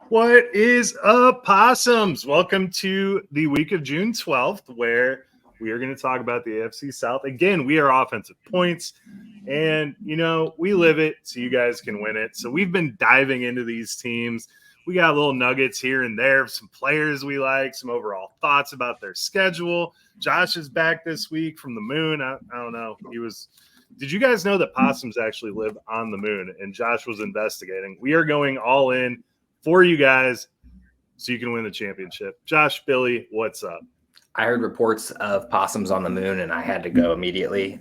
What is up, possums? Welcome to the week of June 12th, where we are going to talk about the AFC South. Again, we are offensive points, and, we live it so you guys can win it. So we've been diving into these teams. We got little nuggets here and there of some players we like, some overall thoughts about their schedule. Josh is back this week from the moon. I don't know. Did you guys know that possums actually live on the moon? And Josh was investigating. We are going all in for you guys so you can win the championship. Josh, Billy, what's up? I heard reports of possums on the moon, and I had to go immediately.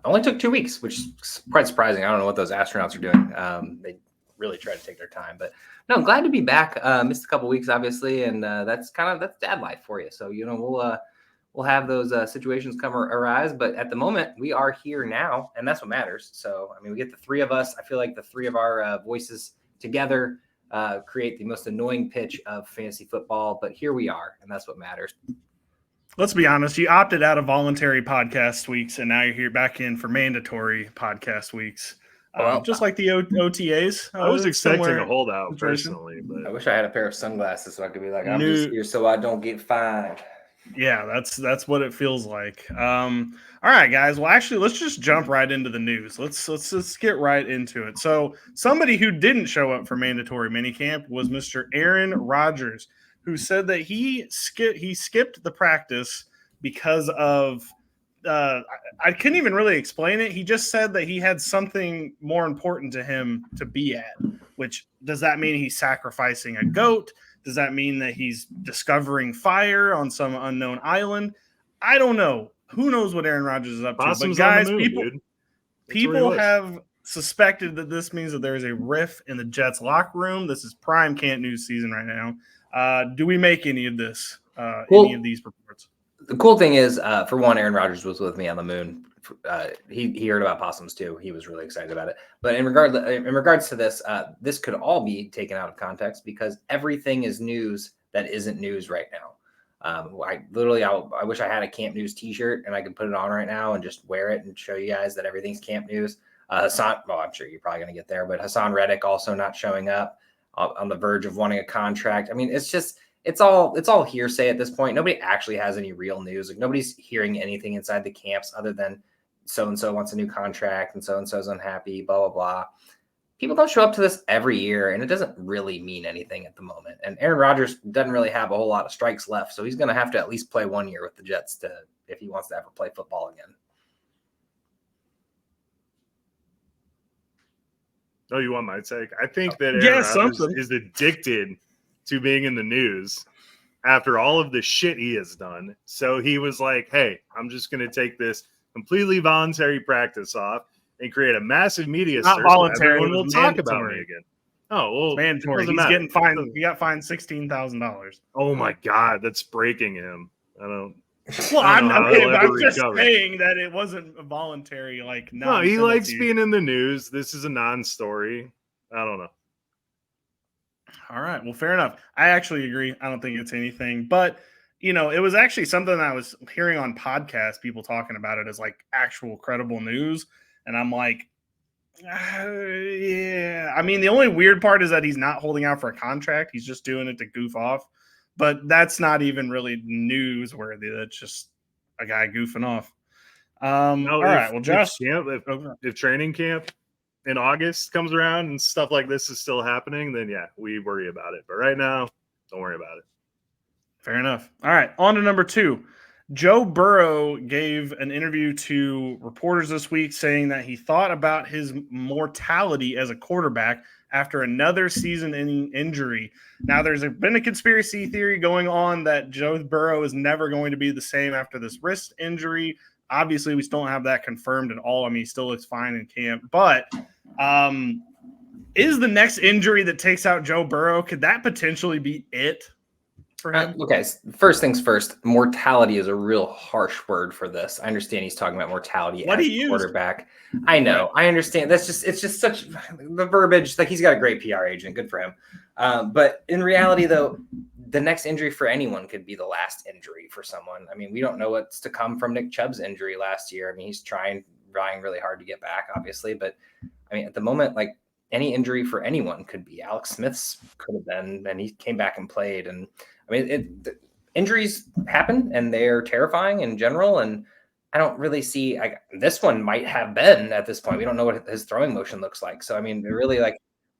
Only took 2 weeks, which is quite surprising. I don't know what those astronauts are doing. They really try to take their time. But no, glad to be back. Missed a couple weeks, obviously, and that's dad life for you. So, we'll have those situations arise. But at the moment, we are here now, and that's what matters. So, we get the three of us. I feel like the three of our voices together create the most annoying pitch of fantasy football, but here we are, and that's what matters. Let's be honest. You opted out of voluntary podcast weeks, and now you're here back in for mandatory podcast weeks. Just like the OTAs. I was expecting a holdout personally, but I wish I had a pair of sunglasses so I could be like, I'm just here so I don't get fined. Yeah, that's what it feels like. All right, guys. Well, actually, let's just jump right into the news. Let's get right into it. So, somebody who didn't show up for mandatory minicamp was Mr. Aaron Rodgers, who said that he skipped the practice because of I couldn't even really explain it. He just said that he had something more important to him to be at. Which does that mean he's sacrificing a goat? Does that mean that he's discovering fire on some unknown island? I don't know. Who knows what Aaron Rodgers is up to? But guys, people have suspected that this means that there is a rift in the Jets locker room. This is prime Can't News season right now. Do we make any of this? Any of these reports? The cool thing is, for one, Aaron Rodgers was with me on the moon. He heard about possums too. He was really excited about it. But in regards to this, this could all be taken out of context because everything is news that isn't news right now. I wish I had a Camp News T-shirt and I could put it on right now and just wear it and show you guys that everything's Camp News. Hassan, well, I'm sure you're probably going to get there, but Hassan Reddick also not showing up on the verge of wanting a contract. It's all hearsay at this point. Nobody actually has any real news. Like nobody's hearing anything inside the camps other than so-and-so wants a new contract and so-and-so's unhappy, blah, blah, blah. People don't show up to this every year, and it doesn't really mean anything at the moment. And Aaron Rodgers doesn't really have a whole lot of strikes left, so he's going to have to at least play 1 year with the Jets if he wants to ever play football again. Oh, you want my take? I think that Aaron Rodgers is addicted to being in the news after all of the shit he has done. So he was like, hey, I'm just going to take this completely voluntary practice off and create a massive media not voluntary. Everyone will talk about me again. Oh, well, mandatory. He's getting fined. He got fined $16,000. Oh my God, that's breaking him. I'm just saying that it wasn't voluntary. No, he likes being in the news. This is a non-story. I don't know. All right. Well, fair enough. I actually agree. I don't think it's anything, but it was actually something I was hearing on podcasts, people talking about it as like actual credible news. And I'm like, yeah. The only weird part is that he's not holding out for a contract. He's just doing it to goof off. But that's not even really newsworthy. That's just a guy goofing off. All right. Well, Josh, if training camp in August comes around and stuff like this is still happening, then yeah, we worry about it. But right now, don't worry about it. Fair enough. All right. On to number 2. Joe Burrow gave an interview to reporters this week saying that he thought about his mortality as a quarterback after another season-ending injury. Now, there's been a conspiracy theory going on that Joe Burrow is never going to be the same after this wrist injury. Obviously, we still don't have that confirmed at all. He still looks fine in camp. But is the next injury that takes out Joe Burrow, could that potentially be it for him? Okay, first things first, mortality is a real harsh word for this. I understand he's talking about mortality as a quarterback. I know. I understand. It's just such the verbiage. Like, he's got a great PR agent. Good for him. But in reality, though, the next injury for anyone could be the last injury for someone. We don't know what's to come from Nick Chubb's injury last year. He's trying really hard to get back, obviously. But, at the moment, like, any injury for anyone could be. Alex Smith's could have been, and he came back and played. And I mean, injuries happen, and they're terrifying in general. And I don't really see this one might have been at this point. We don't know what his throwing motion looks like. So I mean, they're really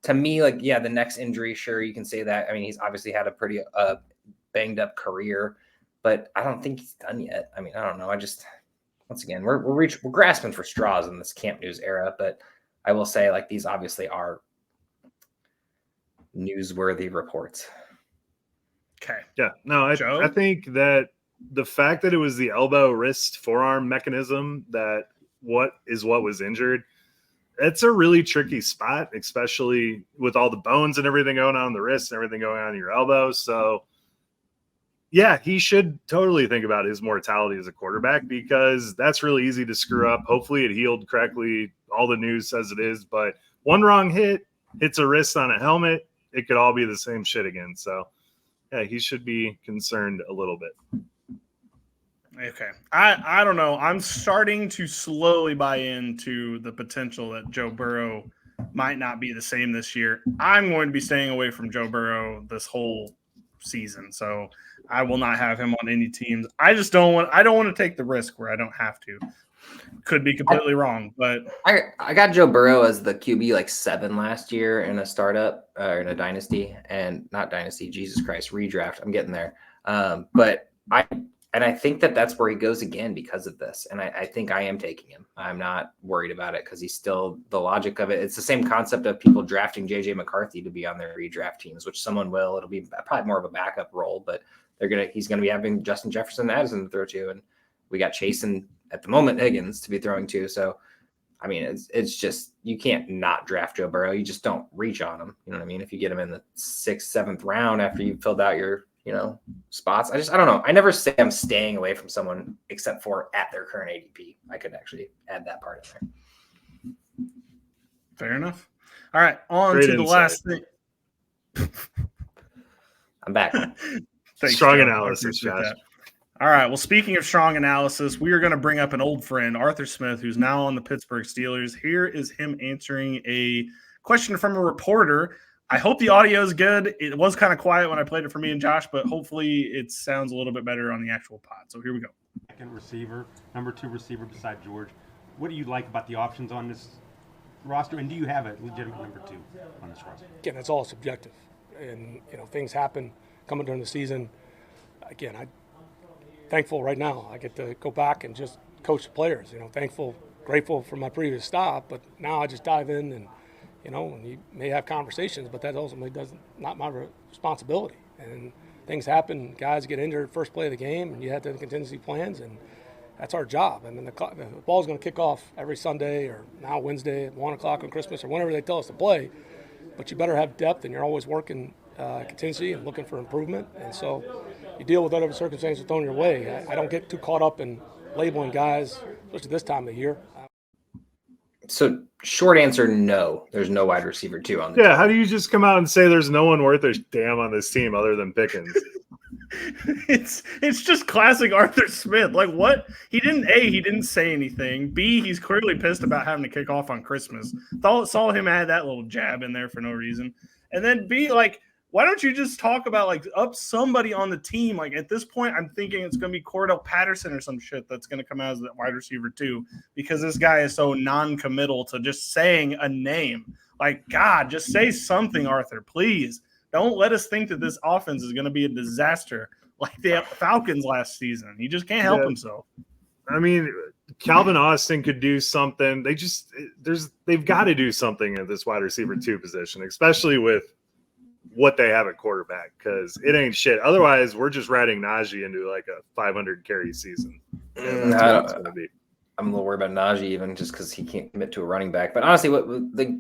to me, yeah, the next injury, sure, you can say that. I mean, he's obviously had a pretty banged up career, but I don't think he's done yet. I mean, I don't know. Once again, we're grasping for straws in this camp news era, but I will say these obviously are newsworthy reports. Okay. Yeah. No, I think that the fact that it was the elbow, wrist, forearm mechanism what was injured, it's a really tricky spot, especially with all the bones and everything going on the wrist and everything going on in your elbow. So yeah, he should totally think about his mortality as a quarterback, because that's really easy to screw up. Hopefully it healed correctly. All the news says it is, but one wrong hits a wrist on a helmet, it could all be the same shit again. So yeah, he should be concerned a little bit. Okay. I don't know. I'm starting to slowly buy into the potential that Joe Burrow might not be the same this year. I'm going to be staying away from Joe Burrow this whole season. So I will not have him on any teams. I don't want to take the risk where I don't have to. Could be completely wrong, but I got Joe Burrow as the QB 7 last year in a startup or in a dynasty, and not dynasty, Jesus Christ, redraft. I'm getting there. But I think that's where he goes again because of this. And I think I am taking him. I'm not worried about it because he's still the logic of it. It's the same concept of people drafting JJ McCarthy to be on their redraft teams, which someone will. It'll be probably more of a backup role, but he's going to be having Justin Jefferson Addison to throw to. And we got Chase and at the moment Higgins to be throwing to. So, I mean, it's just, you can't not draft Joe Burrow. You just don't reach on him. You know what I mean? If you get him in the 6th, 7th round after you've filled out your, spots. I don't know. I never say I'm staying away from someone except for at their current ADP. I could actually add that part in there. Fair enough. All right. On Great to the last thing. I'm back. Thanks, strong Joe. analysis, Josh. All right. Well, speaking of strong analysis, we are going to bring up an old friend, Arthur Smith, who's now on the Pittsburgh Steelers. Here is him answering a question from a reporter. I hope the audio is good. It was kind of quiet when I played it for me and Josh, but hopefully it sounds a little bit better on the actual pod. So here we go. Second receiver, number 2 receiver beside George. What do you like about the options on this roster, and do you have a legitimate number 2 on this roster? Again, it's all subjective, and things happen coming during the season. Again, I'm thankful right now. I get to go back and just coach the players. Thankful, grateful for my previous stop, but now I just dive in and. And you may have conversations, but that ultimately not my responsibility. And things happen, guys get injured first play of the game, and you have to have contingency plans, and that's our job. I mean, the ball's going to kick off every Sunday or now Wednesday at 1 o'clock on Christmas or whenever they tell us to play, but you better have depth, and you're always working contingency and looking for improvement. And so you deal with whatever circumstances thrown your way. I don't get too caught up in labeling guys, especially this time of year. So short answer, no. There's no wide receiver 2 on the team. How do you just come out and say there's no one worth a damn on this team other than Pickens? It's just classic Arthur Smith. What? He didn't say anything. B, he's clearly pissed about having to kick off on Christmas. Saw him add that little jab in there for no reason. And then B, why don't you just talk about up somebody on the team? At this point, I'm thinking it's going to be Cordell Patterson or some shit that's going to come out as that wide receiver 2, because this guy is so non-committal to just saying a name. God, just say something, Arthur, please. Don't let us think that this offense is going to be a disaster like the Falcons last season. He just can't help himself. I mean, Calvin Austin could do something. They've got to do something at this wide receiver 2 position, especially with what they have at quarterback, because it ain't shit. Otherwise, we're just riding Najee into a 500 carry season. I'm a little worried about Najee even just because he can't commit to a running back. But honestly,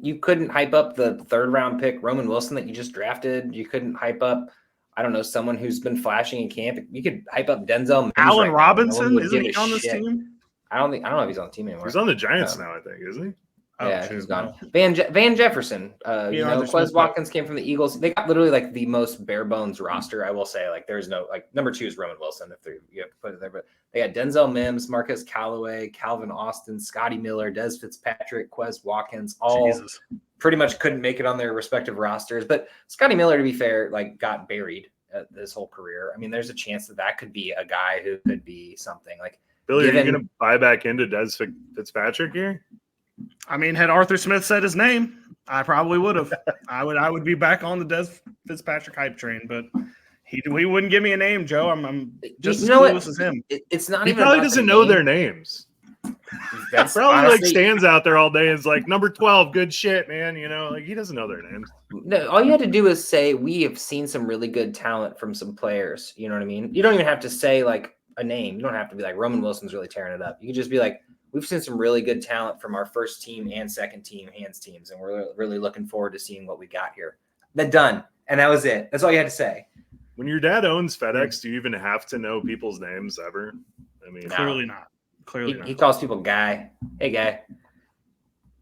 you couldn't hype up the 3rd round pick Roman Wilson that you just drafted. You couldn't hype up, I don't know, someone who's been flashing in camp. You could hype up Denzel Mims. Allen Robinson, isn't he on this team? I don't know if he's on the team anymore. He's on the Giants now, I think, isn't he? Oh, Yeah, shoot, he's gone. well. Van Jefferson. Arthur Quez Smith, Watkins came from the Eagles. They got literally like the most bare bones roster. I will say, like, there's no like number 2 is Roman Wilson if you have to put it there, but they got Denzel Mims, Marcus Callaway, Calvin Austin, Scotty Miller, Des Fitzpatrick, Quez Watkins, all Jesus. pretty much couldn't make it on their respective rosters. But Scotty Miller, to be fair, like got buried this whole career. I mean, there's a chance that could be a guy who could be something like. Billy, are you going to buy back into Des Fitzpatrick here? I mean, had Arthur Smith said his name, I probably would have. I would be back on the Des Fitzpatrick hype train, but he wouldn't give me a name, Joe. I'm just as clueless as him. It's not he even. Probably doesn't know their names. That's probably honestly, like stands out there all day and is like number 12, good shit, man. You know, like he doesn't know their names. No, all you had to do is say we have seen some really good talent from some players. You know what I mean? You don't even have to say like a name. You don't have to be like Roman Wilson's really tearing it up. You can just be like, we've seen some really good talent from our first team and second team hands teams, and we're really looking forward to seeing what we got here. Then done, and that was it. That's all you had to say. When your dad owns FedEx, do you even have to know people's names ever? I mean, clearly not. He calls people Guy. Hey, Guy.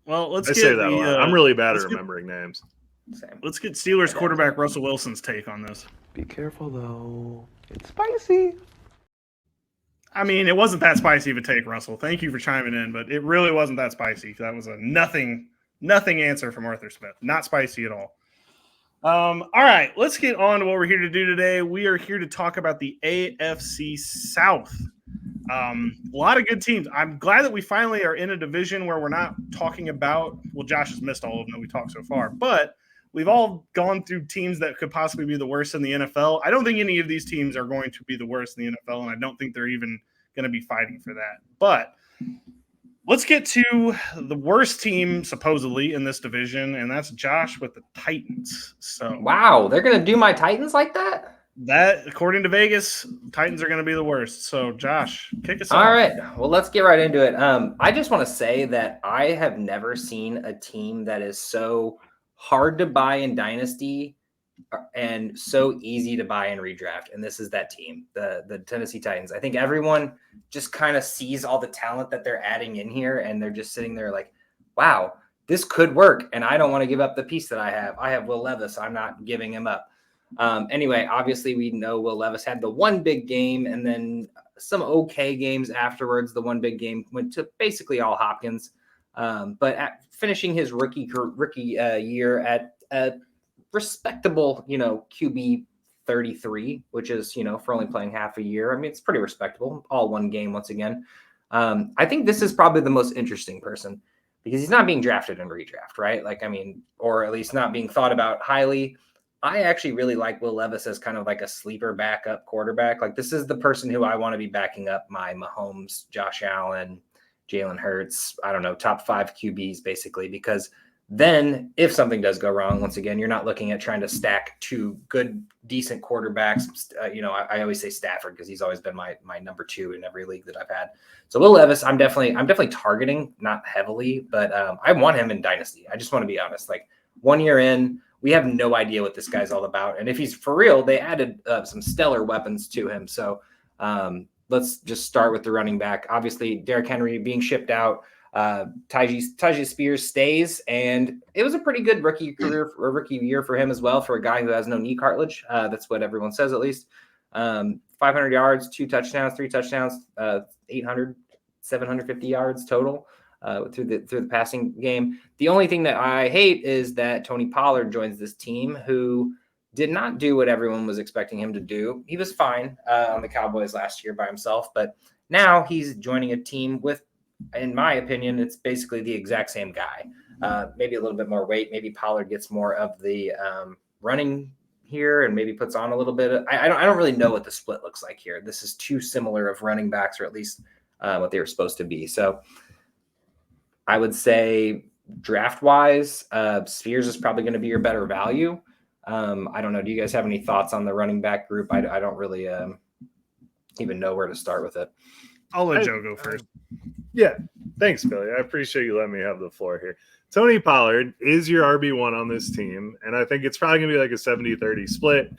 Well, let's say that a lot. I'm really bad at remembering names. Same. Let's get Steelers quarterback Russell Wilson's take on this. Be careful, though. It's spicy. I mean, it wasn't that spicy of a take, Russell. Thank you for chiming in, but it really wasn't that spicy. That was a nothing answer from Arthur Smith. Not spicy at all. All right, let's get on to what we're here to do today. We are here to talk about the AFC South. A lot of good teams. I'm glad that we finally are in a division where we're not talking about – well, Josh has missed all of them that we talked so far, but we've all gone through teams that could possibly be the worst in the NFL. I don't think any of these teams are going to be the worst in the NFL, and I don't think they're even going to be fighting for that. But let's get to the worst team supposedly in this division, and that's Josh with the Titans. So wow, they're going to do my Titans like that? That, according to Vegas, Titans are going to be the worst. So, Josh, kick us off. All right. Well, let's get right into it. I just want to say that I have never seen a team that is so hard to buy in Dynasty and so easy to buy in redraft. And this is that team, the Tennessee Titans. I think everyone just kind of sees all the talent that they're adding in here, and they're just sitting there like, wow, this could work. And I don't want to give up the piece that I have. I have Will Levis. I'm not giving him up. Anyway, obviously we know Will Levis had the one big game and then some okay games afterwards. The one big game went to basically all Hopkins, but finishing his rookie year at a respectable, QB 33, which is, for only playing half a year. I mean, it's pretty respectable. All one game once again. I think this is probably the most interesting person because he's not being drafted in redraft, right? Or at least not being thought about highly. I actually really like Will Levis as kind of like a sleeper backup quarterback. Like this is the person who I want to be backing up my Mahomes, Josh Allen, Jalen Hurts, I don't know, top 5 QBs basically, because then if something does go wrong, once again, you're not looking at trying to stack 2 good, decent quarterbacks. I always say Stafford because he's always been my number 2 in every league that I've had. So Will Levis, I'm definitely targeting, not heavily, but I want him in Dynasty. I just want to be honest. Like 1 year in, we have no idea what this guy's all about. And if he's for real, they added some stellar weapons to him. So let's just start with the running back. Obviously, Derrick Henry being shipped out. Tyjae Spears stays. And it was a pretty good rookie year for him as well, for a guy who has no knee cartilage. That's what everyone says, at least. 500 yards, 2 touchdowns, 3 touchdowns, 800, 750 yards total. Through the passing game. The only thing that I hate is that Tony Pollard joins this team who did not do what everyone was expecting him to do. He was fine on the Cowboys last year by himself, but now he's joining a team with, in my opinion, it's basically the exact same guy. Maybe a little bit more weight. Maybe Pollard gets more of the running here and maybe puts on a little bit. I don't really know what the split looks like here. This is too similar of running backs, or at least what they were supposed to be. So I would say draft-wise, Spears is probably going to be your better value. I don't know. Do you guys have any thoughts on the running back group? I don't really even know where to start with it. I'll let Joe go first. Yeah. Thanks, Billy. I appreciate you letting me have the floor here. Tony Pollard is your RB1 on this team, and I think it's probably going to be like a 70-30 split.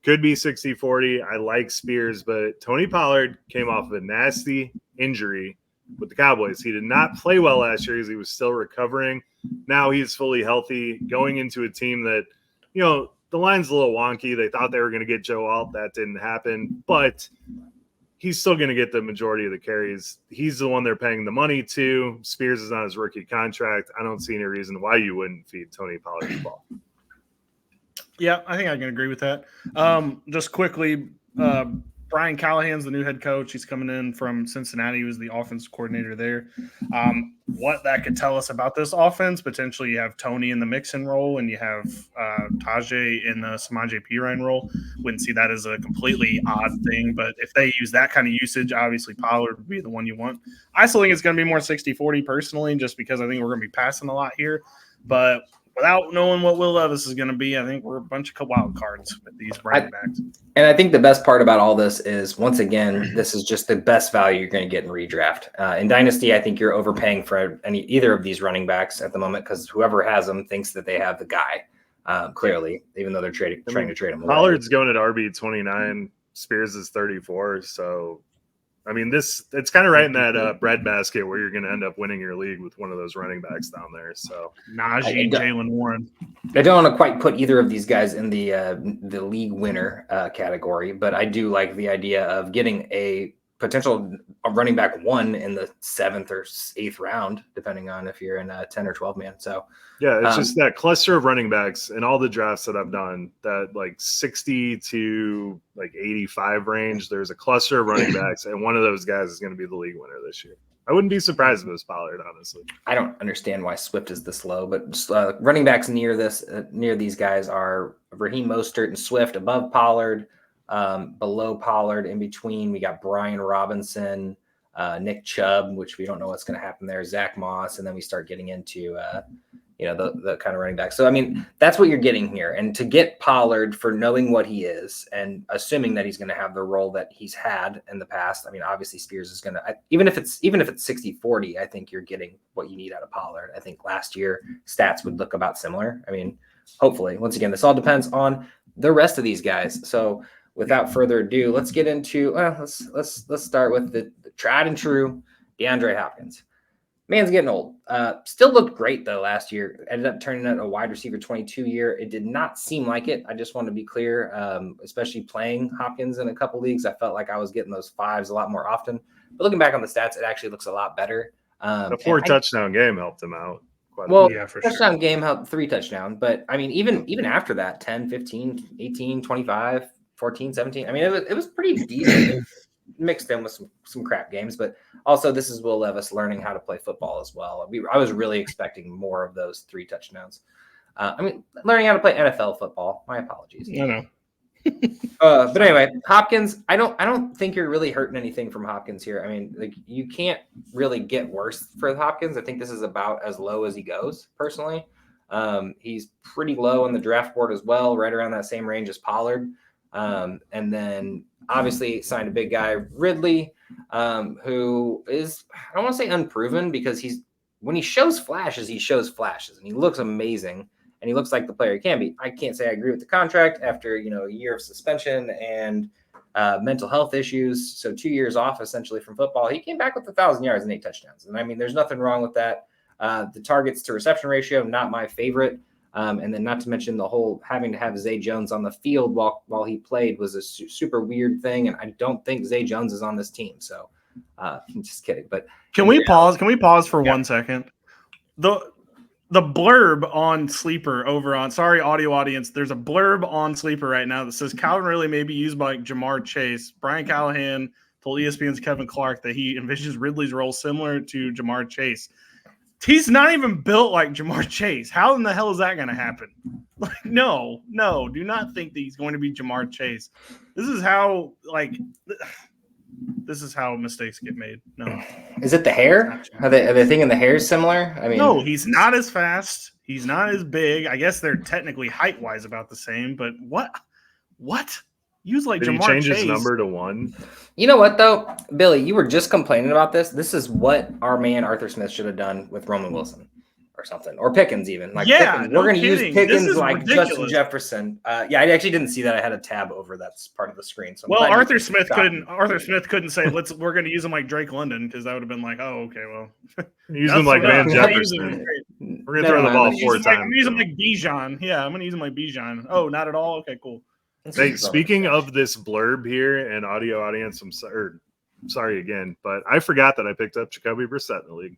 Could be 60-40. I like Spears, but Tony Pollard came off of a nasty injury with the Cowboys. He did not play well last year because he was still recovering. Now he's fully healthy, going into a team that, the line's a little wonky. They thought they were going to get Joe Alt. That didn't happen. But he's still going to get the majority of the carries. He's the one they're paying the money to. Spears is on his rookie contract. I don't see any reason why you wouldn't feed Tony Pollard the ball. Yeah, I think I can agree with that. Just quickly, Brian Callahan's the new head coach. He's coming in from Cincinnati. He was the offensive coordinator there. What that could tell us about this offense, potentially you have Tony in the Mixon role and you have Tajay in the Samaje Perine role. Wouldn't see that as a completely odd thing, but if they use that kind of usage, obviously Pollard would be the one you want. I still think it's going to be more 60-40 personally, just because I think we're going to be passing a lot here. But without knowing what Will Levis is going to be, I think we're a bunch of wild cards with these running backs. And I think the best part about all this is, once again, this is just the best value you're going to get in redraft. In Dynasty, I think you're overpaying for either of these running backs at the moment because whoever has them thinks that they have the guy, clearly, even though they're trying to trade him away. Pollard's going at RB29. Spears is 34. So, it's kind of right in that breadbasket where you're going to end up winning your league with one of those running backs down there. So Najee, Jalen Warren. I don't want to quite put either of these guys in the league winner category, but I do like the idea of getting a potential running back one in the 7th or 8th round, depending on if you're in a 10 or 12 man. So yeah, it's just that cluster of running backs in all the drafts that I've done, that like 60 to like 85 range. There's a cluster of running backs, and one of those guys is going to be the league winner this year. I wouldn't be surprised if it was Pollard, honestly. I don't understand why Swift is this low, but running backs near these guys are Raheem Mostert and Swift above Pollard. Below Pollard, in between, we got Brian Robinson, Nick Chubb, which we don't know what's going to happen there, Zach Moss, and then we start getting into the kind of running back. So that's what you're getting here. And to get Pollard, for knowing what he is and assuming that he's going to have the role that he's had in the past, obviously Spears is going to, even if it's 60-40, I think you're getting what you need out of Pollard. I think last year stats would look about similar. Hopefully, once again, this all depends on the rest of these guys. So without further ado, let's get into let's start with the tried and true DeAndre Hopkins. Man's getting old. Still looked great though last year. Ended up turning out a wide receiver 22 year. It did not seem like it. I just want to be clear, especially playing Hopkins in a couple leagues. I felt like I was getting those 5s a lot more often. But looking back on the stats, it actually looks a lot better. The 4 touchdown game helped him out. Yeah, for touchdown game helped, 3 touchdowns. But even after that, 10, 15, 18, 25. 14, 17. It was pretty decent. Mixed in with some crap games, but also this is Will Levis learning how to play football as well. I was really expecting more of those 3 touchdowns. Learning how to play NFL football. My apologies. No. But anyway, Hopkins. I don't think you're really hurting anything from Hopkins here. You can't really get worse for Hopkins. I think this is about as low as he goes. Personally, he's pretty low on the draft board as well, right around that same range as Pollard. And then obviously signed a big guy, Ridley, who is, I don't want to say unproven, because when he shows flashes, and he looks amazing and he looks like the player he can be. I can't say I agree with the contract after, a year of suspension and mental health issues. So 2 years off essentially from football. He came back with 1,000 yards and 8 touchdowns. And there's nothing wrong with that. The targets to reception ratio, not my favorite. And then not to mention the whole having to have Zay Jones on the field while he played was a super weird thing. And I don't think Zay Jones is on this team. So I'm just kidding. But can we pause? Can we pause for 1 second? The blurb on Sleeper sorry, audio audience, there's a blurb on Sleeper right now that says Calvin Ridley may be used by Jamar Chase. Brian Callahan told ESPN's Kevin Clark that he envisions Ridley's role similar to Jamar Chase. He's not even built like Jamar Chase. How in the hell is that going to happen? No, do not think that he's going to be Jamar Chase. This is how mistakes get made. No. Is it the hair? Are they thinking the hair is similar? No, he's not as fast. He's not as big. I guess they're technically height-wise about the same, but what? Use like Did Jamar he change Chase. his number to 1? You know what, though? Billy, you were just complaining about this. This is what our man Arthur Smith should have done with Roman Wilson. or something, or Pickens even. Like Yeah, Pickens. no We're going to use kidding. Pickens This is like ridiculous. Justin Jefferson. Yeah, I actually didn't see that. I had a tab over that's part of the screen. So I'm Well, glad you Arthur Smith stopped couldn't. me. Arthur Smith couldn't say we're going to use him like Drake London because that would have been like, oh, okay, well, Use him like Van I'm gonna use him- Jefferson. We're gonna Never throw the mind. ball I'm gonna use 4 him like- times. I'm using like Bijan. Yeah, I'm going to use him like Bijan. Oh, not at all. Okay, cool. Hey, speaking of this blurb here and audio audience, I'm sorry again, but I forgot that I picked up Jacoby Brissett in the league.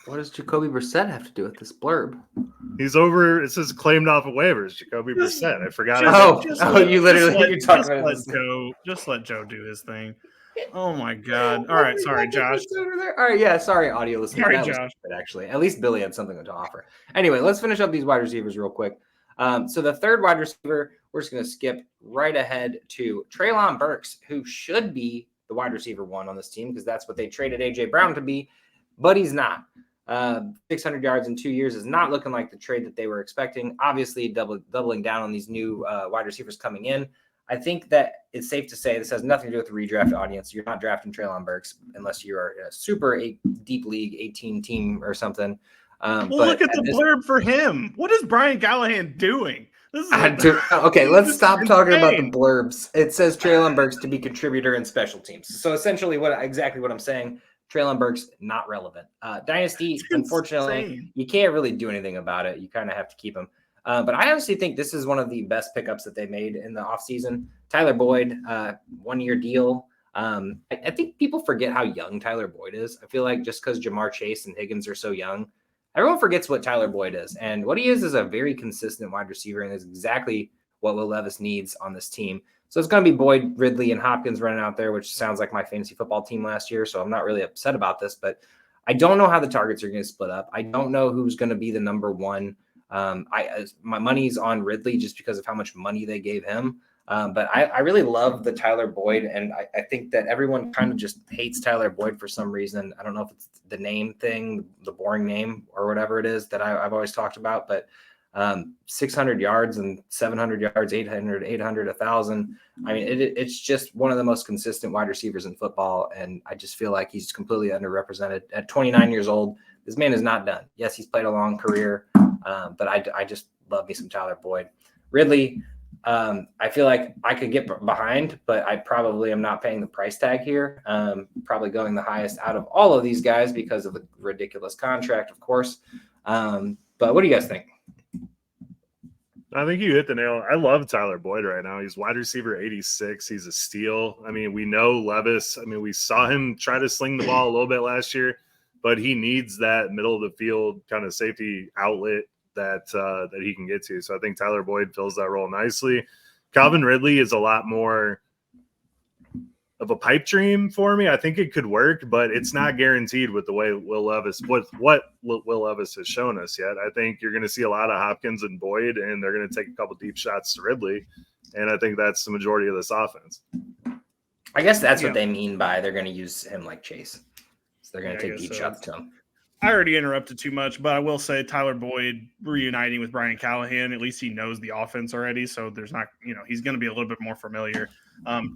What does Jacoby Brissett have to do with this blurb? He's over. It says claimed off of waivers. Jacoby Brissett. I forgot. You literally you're talking about this. Just let Joe do his thing. Oh my God! All right, sorry, Josh. Over there. All right, yeah, sorry, audio listeners. Sorry, That was Josh. good, actually. At least Billy had something to offer. Anyway, let's finish up these wide receivers real quick. So the third wide receiver, we're just going to skip right ahead to Treylon Burks, who should be the wide receiver 1 on this team because that's what they traded A.J. Brown to be, but he's not. 600 yards in 2 years is not looking like the trade that they were expecting. Obviously, doubling down on these new wide receivers coming in. I think that it's safe to say this has nothing to do with the redraft audience. You're not drafting Treylon Burks unless you are in a super deep league 18 team or something. Well, look at the blurb for him. What is Brian Callahan doing? This is okay, let's stop talking about the insane. blurbs. It says Treylon Burks to be contributor in special teams. So essentially exactly what I'm saying, Treylon Burks, not relevant. Dynasty, unfortunately, insane. you can't really do anything about it. You kind of have to keep him. But I honestly think this is one of the best pickups that they made in the offseason. Tyler Boyd, 1-year deal. I think people forget how young Tyler Boyd is. I feel like just because Jamar Chase and Higgins are so young, everyone forgets what Tyler Boyd is. And what he is a very consistent wide receiver, and is exactly what Will Levis needs on this team. So it's going to be Boyd, Ridley, and Hopkins running out there, which sounds like my fantasy football team last year. So I'm not really upset about this, but I don't know how the targets are going to split up. I don't know who's going to be the number 1. My money's on Ridley just because of how much money they gave him. But I really love the Tyler Boyd, and I think that everyone kind of just hates Tyler Boyd for some reason. I don't know if it's the name thing, the boring name or whatever it is that I've always talked about, but 600 yards and 700 yards, 800, 1,000. I mean, it's just one of the most consistent wide receivers in football, and I just feel like he's completely underrepresented. At 29 years old, this man is not done. Yes, he's played a long career, but I just love me some Tyler Boyd. Ridley, I feel like I could get behind, but I probably am not paying the price tag here. Probably going the highest out of all of these guys because of the ridiculous contract, of course. But what do you guys think? I think you hit the nail. I love Tyler Boyd right now. He's wide receiver 86. He's a steal. I mean, we know Levis. I mean, we saw him try to sling the ball a little bit last year, but he needs that middle of the field kind of safety outlet that he can get to. So I think Tyler Boyd fills that role nicely. Calvin Ridley is a lot more of a pipe dream for me. I think it could work, but it's not guaranteed with the way Will Levis has shown us yet. I think you're going to see a lot of Hopkins and Boyd, and they're going to take a couple deep shots to Ridley. And I think that's the majority of this offense. I guess that's what they mean by they're going to use him like Chase. So they're going to take deep so. shots to him. I already interrupted too much, but I will say Tyler Boyd reuniting with Brian Callahan, at least he knows the offense already. So there's not, he's going to be a little bit more familiar.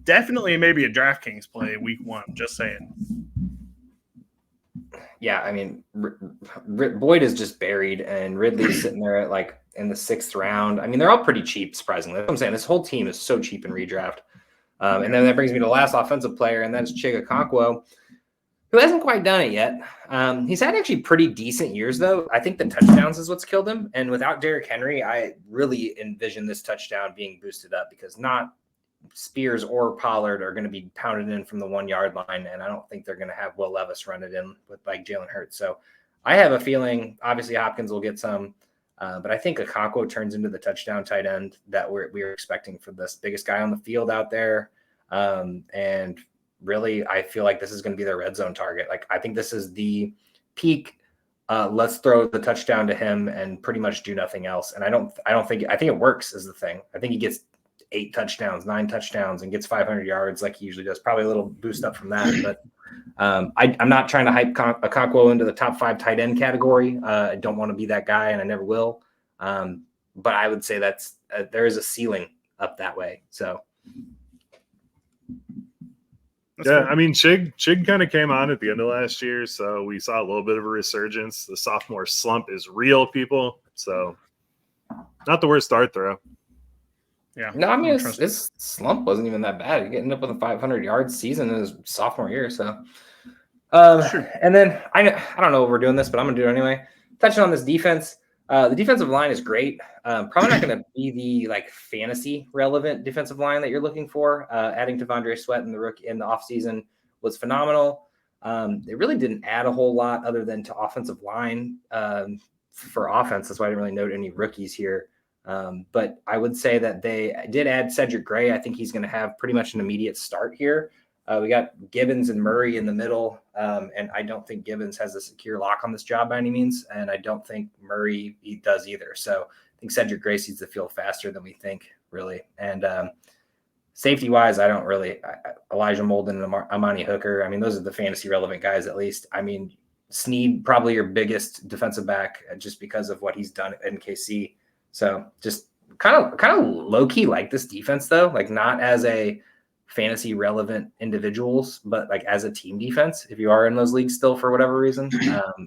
Definitely maybe a DraftKings play week 1, just saying. Yeah, I mean, Boyd is just buried, and Ridley's sitting there at like in the 6th round. I mean, they're all pretty cheap, surprisingly. That's what I'm saying. This whole team is so cheap in redraft. And then that brings me to the last offensive player, and that's Chig Okonkwo, who hasn't quite done it yet. He's had actually pretty decent years, though. I think the touchdowns is what's killed him. And without Derrick Henry, I really envision this touchdown being boosted up because not Spears or Pollard are going to be pounded in from the 1-yard line. And I don't think they're going to have Will Levis run it in with like Jalen Hurts. So I have a feeling, obviously, Hopkins will get some. But I think Okonkwo turns into the touchdown tight end that we are expecting for this biggest guy on the field out there. And really, I feel like this is going to be their red zone target. Like, I think this is the peak. Let's throw the touchdown to him and pretty much do nothing else. And I think it works is the thing. I think he gets 8 touchdowns, 9 touchdowns, and gets 500 yards like he usually does. Probably a little boost up from that. But I'm not trying to hype Okonkwo into the top 5 tight end category. I don't want to be that guy, and I never will. But I would say that's there is a ceiling up that way. So. I mean, Chig kind of came on at the end of last year, so we saw a little bit of a resurgence. The sophomore slump is real, people. So not the worst start, though. Yeah. No, I mean, his slump wasn't even that bad. He ended up with a 500-yard season in his sophomore year. So, and then I don't know if we're doing this, but I'm going to do it anyway. Touching on this defense, the defensive line is great. Probably not going to be the fantasy relevant defensive line that you're looking for. Adding Devondre Sweat in the offseason was phenomenal. They really didn't add a whole lot other than to offensive line for offense. That's why I didn't really note any rookies here. But I would say that they did add Cedric Gray. I think he's going to have pretty much an immediate start here. We got Gibbons and Murray in the middle, and I don't think Gibbons has a secure lock on this job by any means, and I don't think Murray does either. So I think Cedric Gray sees the field faster than we think, really. And safety-wise, I don't really – Elijah Molden and Amani Hooker, I mean, those are the fantasy-relevant guys at least. I mean, Snead, probably your biggest defensive back just because of what he's done at NKC. So just kind of low-key like this defense, though, not as a fantasy relevant individuals, but as a team defense, if you are in those leagues still for whatever reason,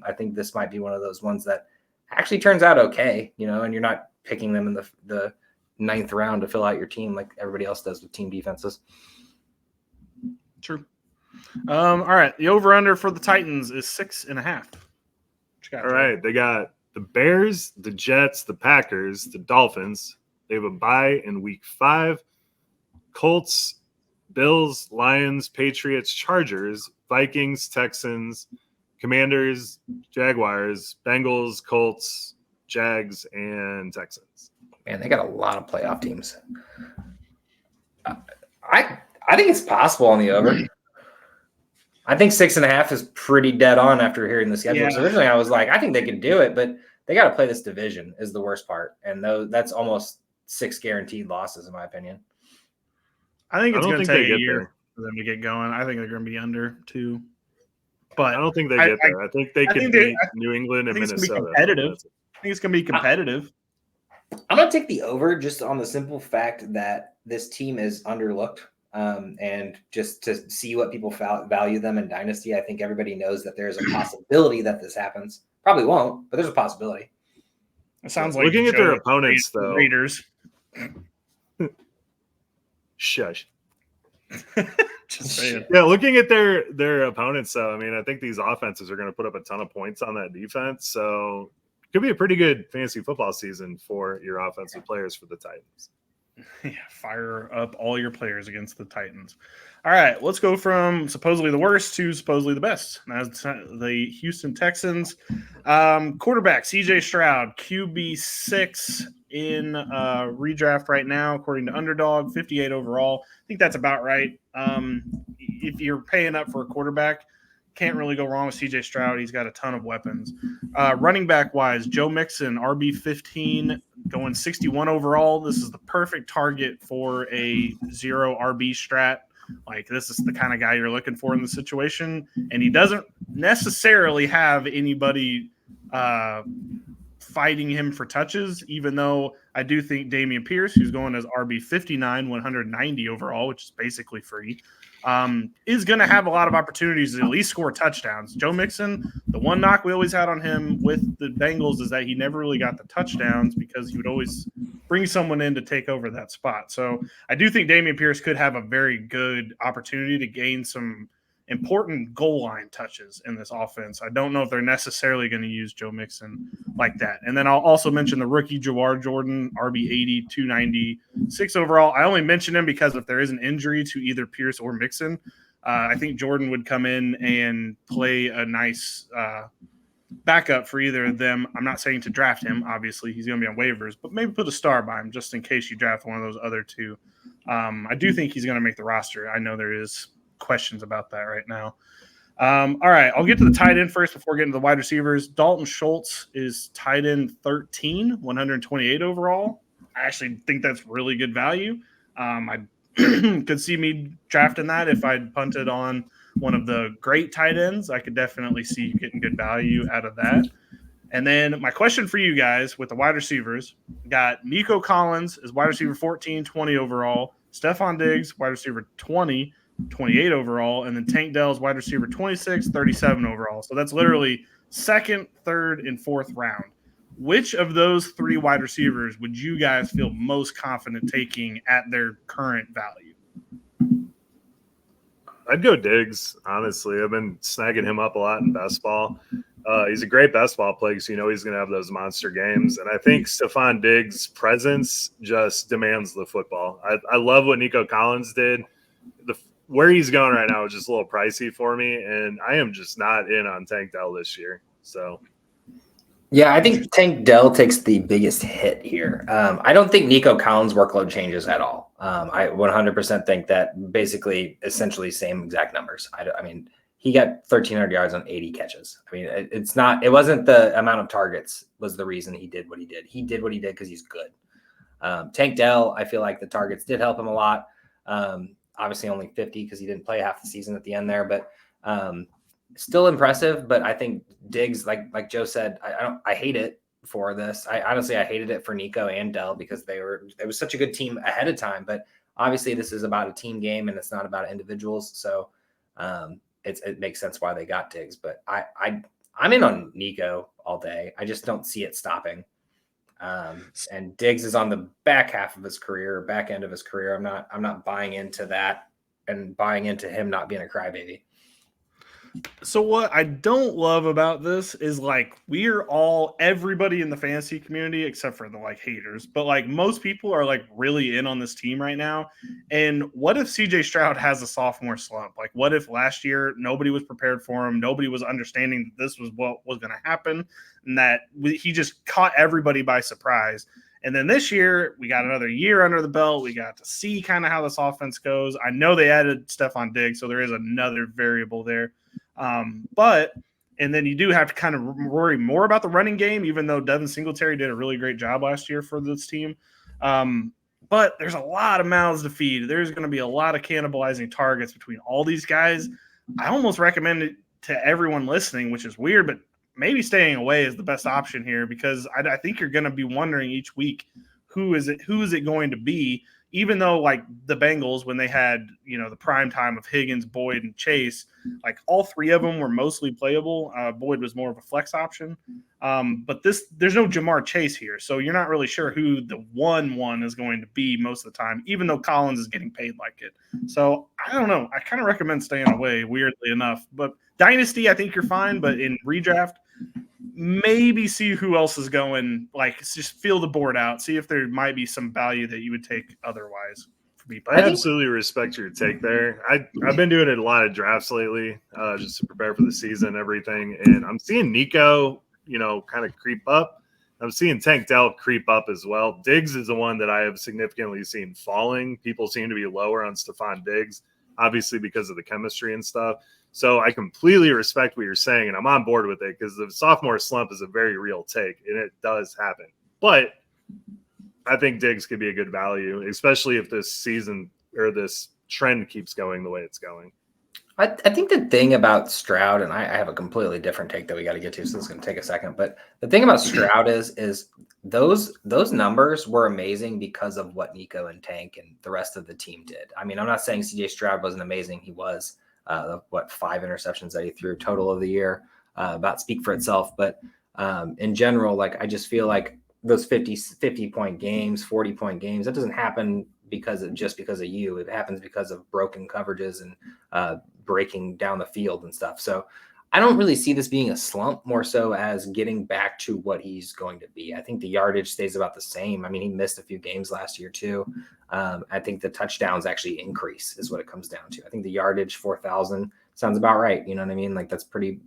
I think this might be one of those ones that actually turns out okay, and you're not picking them in the 9th round to fill out your team like everybody else does with team defenses. True. All right. The over-under for the Titans is 6.5. All right. They got the Bears, the Jets, the Packers, the Dolphins. They have a bye in week 5. Colts, Bills, Lions, Patriots, Chargers, Vikings, Texans, Commanders, Jaguars, Bengals, Colts, Jags, and Texans. Man, they got a lot of playoff teams. I think it's possible on the over. I think 6.5 is pretty dead on after hearing the schedule. Yeah. So originally I was like, I think they can do it, but they got to play this division is the worst part. And that's almost 6 guaranteed losses in my opinion. I think it's going to take a year for them to get going. I think they're going to be under 2. But I don't think they get there. I think they can beat New England and Minnesota. Competitive. I think it's going to be competitive. I'm going to take the over just on the simple fact that this team is underlooked. And just to see what people value them in Dynasty, I think everybody knows that there's a possibility that this happens. Probably won't, but there's a possibility. It sounds like looking at their opponents, though. Raiders. Shush. Just saying. Yeah, looking at their opponents, though, I mean, I think these offenses are going to put up a ton of points on that defense. So it could be a pretty good fantasy football season for your offensive players for the Titans. Yeah, fire up all your players against the Titans. All right, let's go from supposedly the worst to supposedly the best. That's the Houston Texans. Quarterback CJ Stroud, QB6 in redraft right now, according to Underdog, 58 overall. I think that's about right. If you're paying up for a quarterback, can't really go wrong with CJ Stroud. He's got a ton of weapons. Running back wise, Joe Mixon, RB15, going 61 overall. This is the perfect target for a 0 RB strat. This is the kind of guy you're looking for in the situation. And he doesn't necessarily have anybody fighting him for touches, even though I do think Dameon Pierce, who's going as RB59, 190 overall, which is basically free, is going to have a lot of opportunities to at least score touchdowns. Joe Mixon, the one knock we always had on him with the Bengals is that he never really got the touchdowns because he would always bring someone in to take over that spot. So I do think Dameon Pierce could have a very good opportunity to gain some important goal line touches in this offense. I don't know if they're necessarily going to use Joe Mixon like that. And then I'll also mention the rookie Jawar Jordan, RB80, 296 overall. I only mention him because if there is an injury to either Pierce or Mixon, I think Jordan would come in and play a nice backup for either of them. I'm not saying to draft him. Obviously, he's going to be on waivers, but maybe put a star by him just in case you draft one of those other two. I do think he's going to make the roster. I know there is questions about that right now. All right, I'll get to the tight end first before getting to the wide receivers. Dalton Schultz is tight end 13, 128 overall. I actually think that's really good value. I could see me drafting that if I'd punted on one of the great tight ends. I could definitely see you getting good value out of that. And then my question for you guys with the wide receivers, got Nico Collins as wide receiver 14, 20 overall. Stephon Diggs, wide receiver 20, 28 overall, and then Tank Dell's wide receiver 26, 37 overall. So that's literally second, third, and fourth round. Which of those three wide receivers would you guys feel most confident taking at their current value? I'd go Diggs, honestly. I've been snagging him up a lot in best ball. He's a great best ball player, so you know he's going to have those monster games. And I think Stephon Diggs' presence just demands the football. I love what Nico Collins did. Where he's going right now is just a little pricey for me, and I am just not in on Tank Dell this year. So, yeah, I think Tank Dell takes the biggest hit here. I don't think Nico Collins' workload changes at all. I 100% think that basically essentially same exact numbers. I mean, he got 1,300 yards on 80 catches. I mean, it wasn't the amount of targets was the reason he did what he did. He did what he did because he's good. Tank Dell, I feel like the targets did help him a lot. Obviously only 50 because he didn't play half the season at the end there, but still impressive. But I think Diggs, like Joe said, I hate it for this. I honestly hated it for Nico and Dell because it was such a good team ahead of time. But obviously this is about a team game and it's not about individuals. So it makes sense why they got Diggs. But I'm in on Nico all day. I just don't see it stopping. And Diggs is on the back end of his career. I'm not buying into that and buying into him not being a crybaby. So what I don't love about this is like everybody in the fantasy community except for the like haters, but like most people are like really in on this team right now. And what if CJ Stroud has a sophomore slump? Like what if last year nobody was prepared for him, nobody was understanding that this was what was going to happen, and that he just caught everybody by surprise. And then this year, we got another year under the belt. We got to see kind of how this offense goes. I know they added Stephon Diggs, so there is another variable there. And then you do have to kind of worry more about the running game, even though Devin Singletary did a really great job last year for this team. But there's a lot of mouths to feed. There's going to be a lot of cannibalizing targets between all these guys. I almost recommend it to everyone listening, which is weird, but maybe staying away is the best option here because I think you're going to be wondering each week, who is it going to be? Even though like the Bengals, when they had, the prime time of Higgins, Boyd, and Chase, like all three of them were mostly playable. Boyd was more of a flex option. But there's no Jamar Chase here. So you're not really sure who the one is going to be most of the time, even though Collins is getting paid like it. So I don't know. I kind of recommend staying away, weirdly enough. But Dynasty, I think you're fine. But in redraft, maybe see who else is going. Like, just feel the board out. See if there might be some value that you would take otherwise. I absolutely respect your take there. I've been doing a lot of drafts lately just to prepare for the season and everything. And I'm seeing Nico, kind of creep up. I'm seeing Tank Dell creep up as well. Diggs is the one that I have significantly seen falling. People seem to be lower on Stephon Diggs, obviously because of the chemistry and stuff. So I completely respect what you're saying, and I'm on board with it because the sophomore slump is a very real take, and it does happen. But I think Diggs could be a good value, especially if this season or this trend keeps going the way it's going. I think the thing about Stroud, and I have a completely different take that we got to get to, so it's going to take a second. But the thing about Stroud is those numbers were amazing because of what Nico and Tank and the rest of the team did. I mean, I'm not saying CJ Stroud wasn't amazing. He was. 5 interceptions that he threw total of the year, about speak for itself. But in general, like I just feel like those 50-point games, 40-point games, that doesn't happen because of you. It happens because of broken coverages and breaking down the field and stuff. So I don't really see this being a slump, more so as getting back to what he's going to be. I think the yardage stays about the same. I mean, he missed a few games last year too. I think the touchdowns actually increase is what it comes down to. I think the yardage 4,000 sounds about right. You know what I mean? Like that's pretty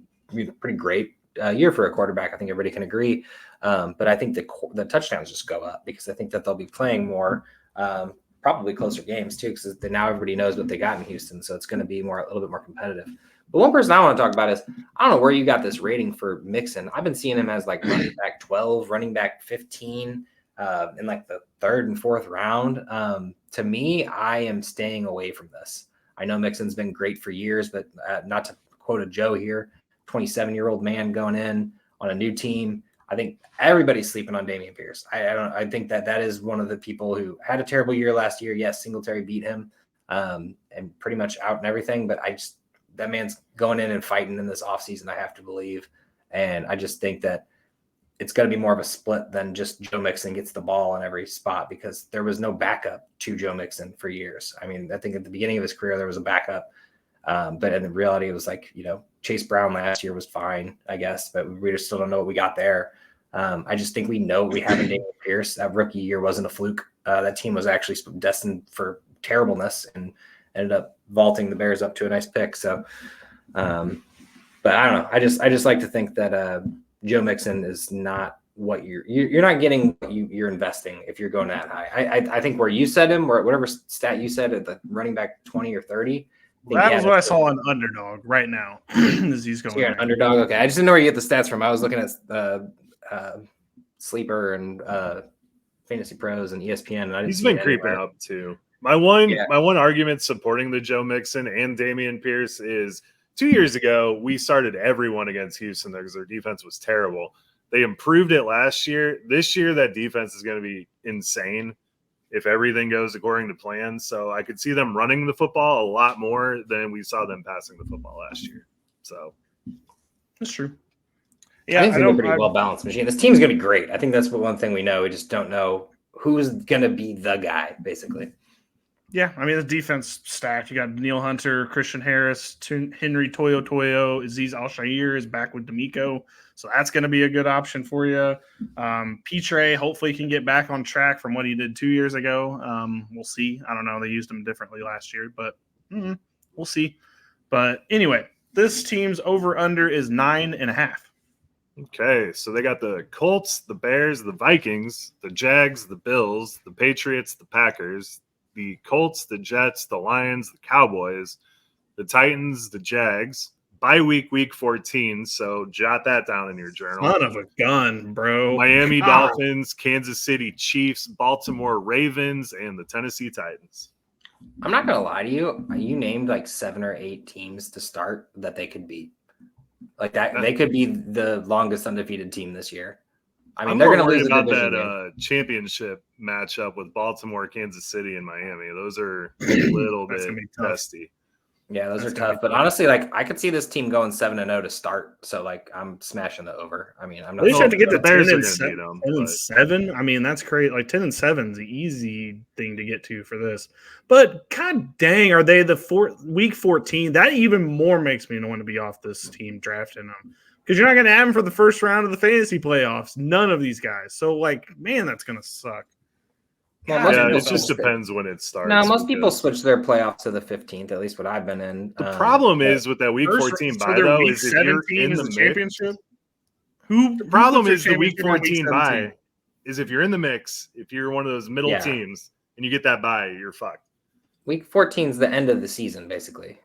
great year for a quarterback. I think everybody can agree. But I think the touchdowns just go up because I think that they'll be playing more, probably closer games too, because now everybody knows what they got in Houston. So it's going to be a little bit more competitive. But one person I want to talk about is, I don't know where you got this rating for Mixon. I've been seeing him as like running back 12, running back 15 in like the 3rd and 4th round. To me, I am staying away from this. I know Mixon's been great for years, but not to quote a Joe here, 27-year-old man going in on a new team. I think everybody's sleeping on Dameon Pierce. I think that is one of the people who had a terrible year last year. Yes, Singletary beat him. and pretty much out and everything. But that man's going in and fighting in this offseason, I have to believe. And I just think that it's going to be more of a split than just Joe Mixon gets the ball in every spot, because there was no backup to Joe Mixon for years. I mean, I think at the beginning of his career, there was a backup. But in reality, it was like, Chase Brown last year was fine, I guess, but we just still don't know what we got there. I just think we know we have in Dameon Pierce. That rookie year wasn't a fluke. That team was actually destined for terribleness and ended up vaulting the Bears up to a nice pick. So, but I don't know. I just like to think that Joe Mixon is not what you're not getting what you're investing if you're going that high. I think where you said him, or whatever stat you said at the running back 20 or 30. That was what I saw on Underdog right now. As he's going. So you're an Underdog. Okay, I just didn't know where you get the stats from. I was looking at Sleeper and Fantasy Pros and ESPN, and I didn't He's see been it creeping anywhere. up too. My one argument supporting the Joe Mixon and Dameon Pierce is 2 years ago we started everyone against Houston there because their defense was terrible. They improved it last year. This year that defense is going to be insane if everything goes according to plan. So I could see them running the football a lot more than we saw them passing the football last year. So that's true. Yeah, I think it's a pretty well balanced machine. This team's going to be great. I think that's one thing we know. We just don't know who's going to be the guy, basically. Yeah, I mean, the defense stacked. You got Daniil Hunter, Christian Harris, Henry Toyo, Aziz Al-Shair is back with D'Amico. So that's going to be a good option for you. Petre hopefully can get back on track from what he did 2 years ago. We'll see. I don't know. They used him differently last year, but we'll see. But anyway, this team's over-under is 9.5. Okay, so they got the Colts, the Bears, the Vikings, the Jags, the Bills, the Patriots, the Packers, the Colts, the Jets, the Lions, the Cowboys, the Titans, the Jags. Bye week 14, so jot that down in your journal. Son of a gun, bro. Miami Dolphins, Kansas City Chiefs, Baltimore Ravens, and the Tennessee Titans. I'm not going to lie to you. You named like 7 or 8 teams to start that they could beat. Like that, they could be the longest undefeated team this year. I mean, they're going to lose about that championship matchup with Baltimore, Kansas City, and Miami. Those are a little bit testy. Yeah, those are tough. But honestly, like I could see this team going 7-0 to start. So like I'm smashing the over. I mean, I'm not. They have to get the Bears 10-7. I mean, that's great. Like 10-7 is the easy thing to get to for this. But god dang, are they the week 14? That even more makes me want to be off this team drafting them. Because you're not going to have them for the first round of the fantasy playoffs. None of these guys. So, like, man, that's going to suck. Well, it just depends when it starts. No, most people switch their playoffs to the 15th, at least what I've been in. The problem is with that week 14 bye, though, is if you're in the championship. The problem is the week 14 bye is if you're in the mix, if you're one of those middle teams and you get that bye, you're fucked. Week 14 is the end of the season, basically.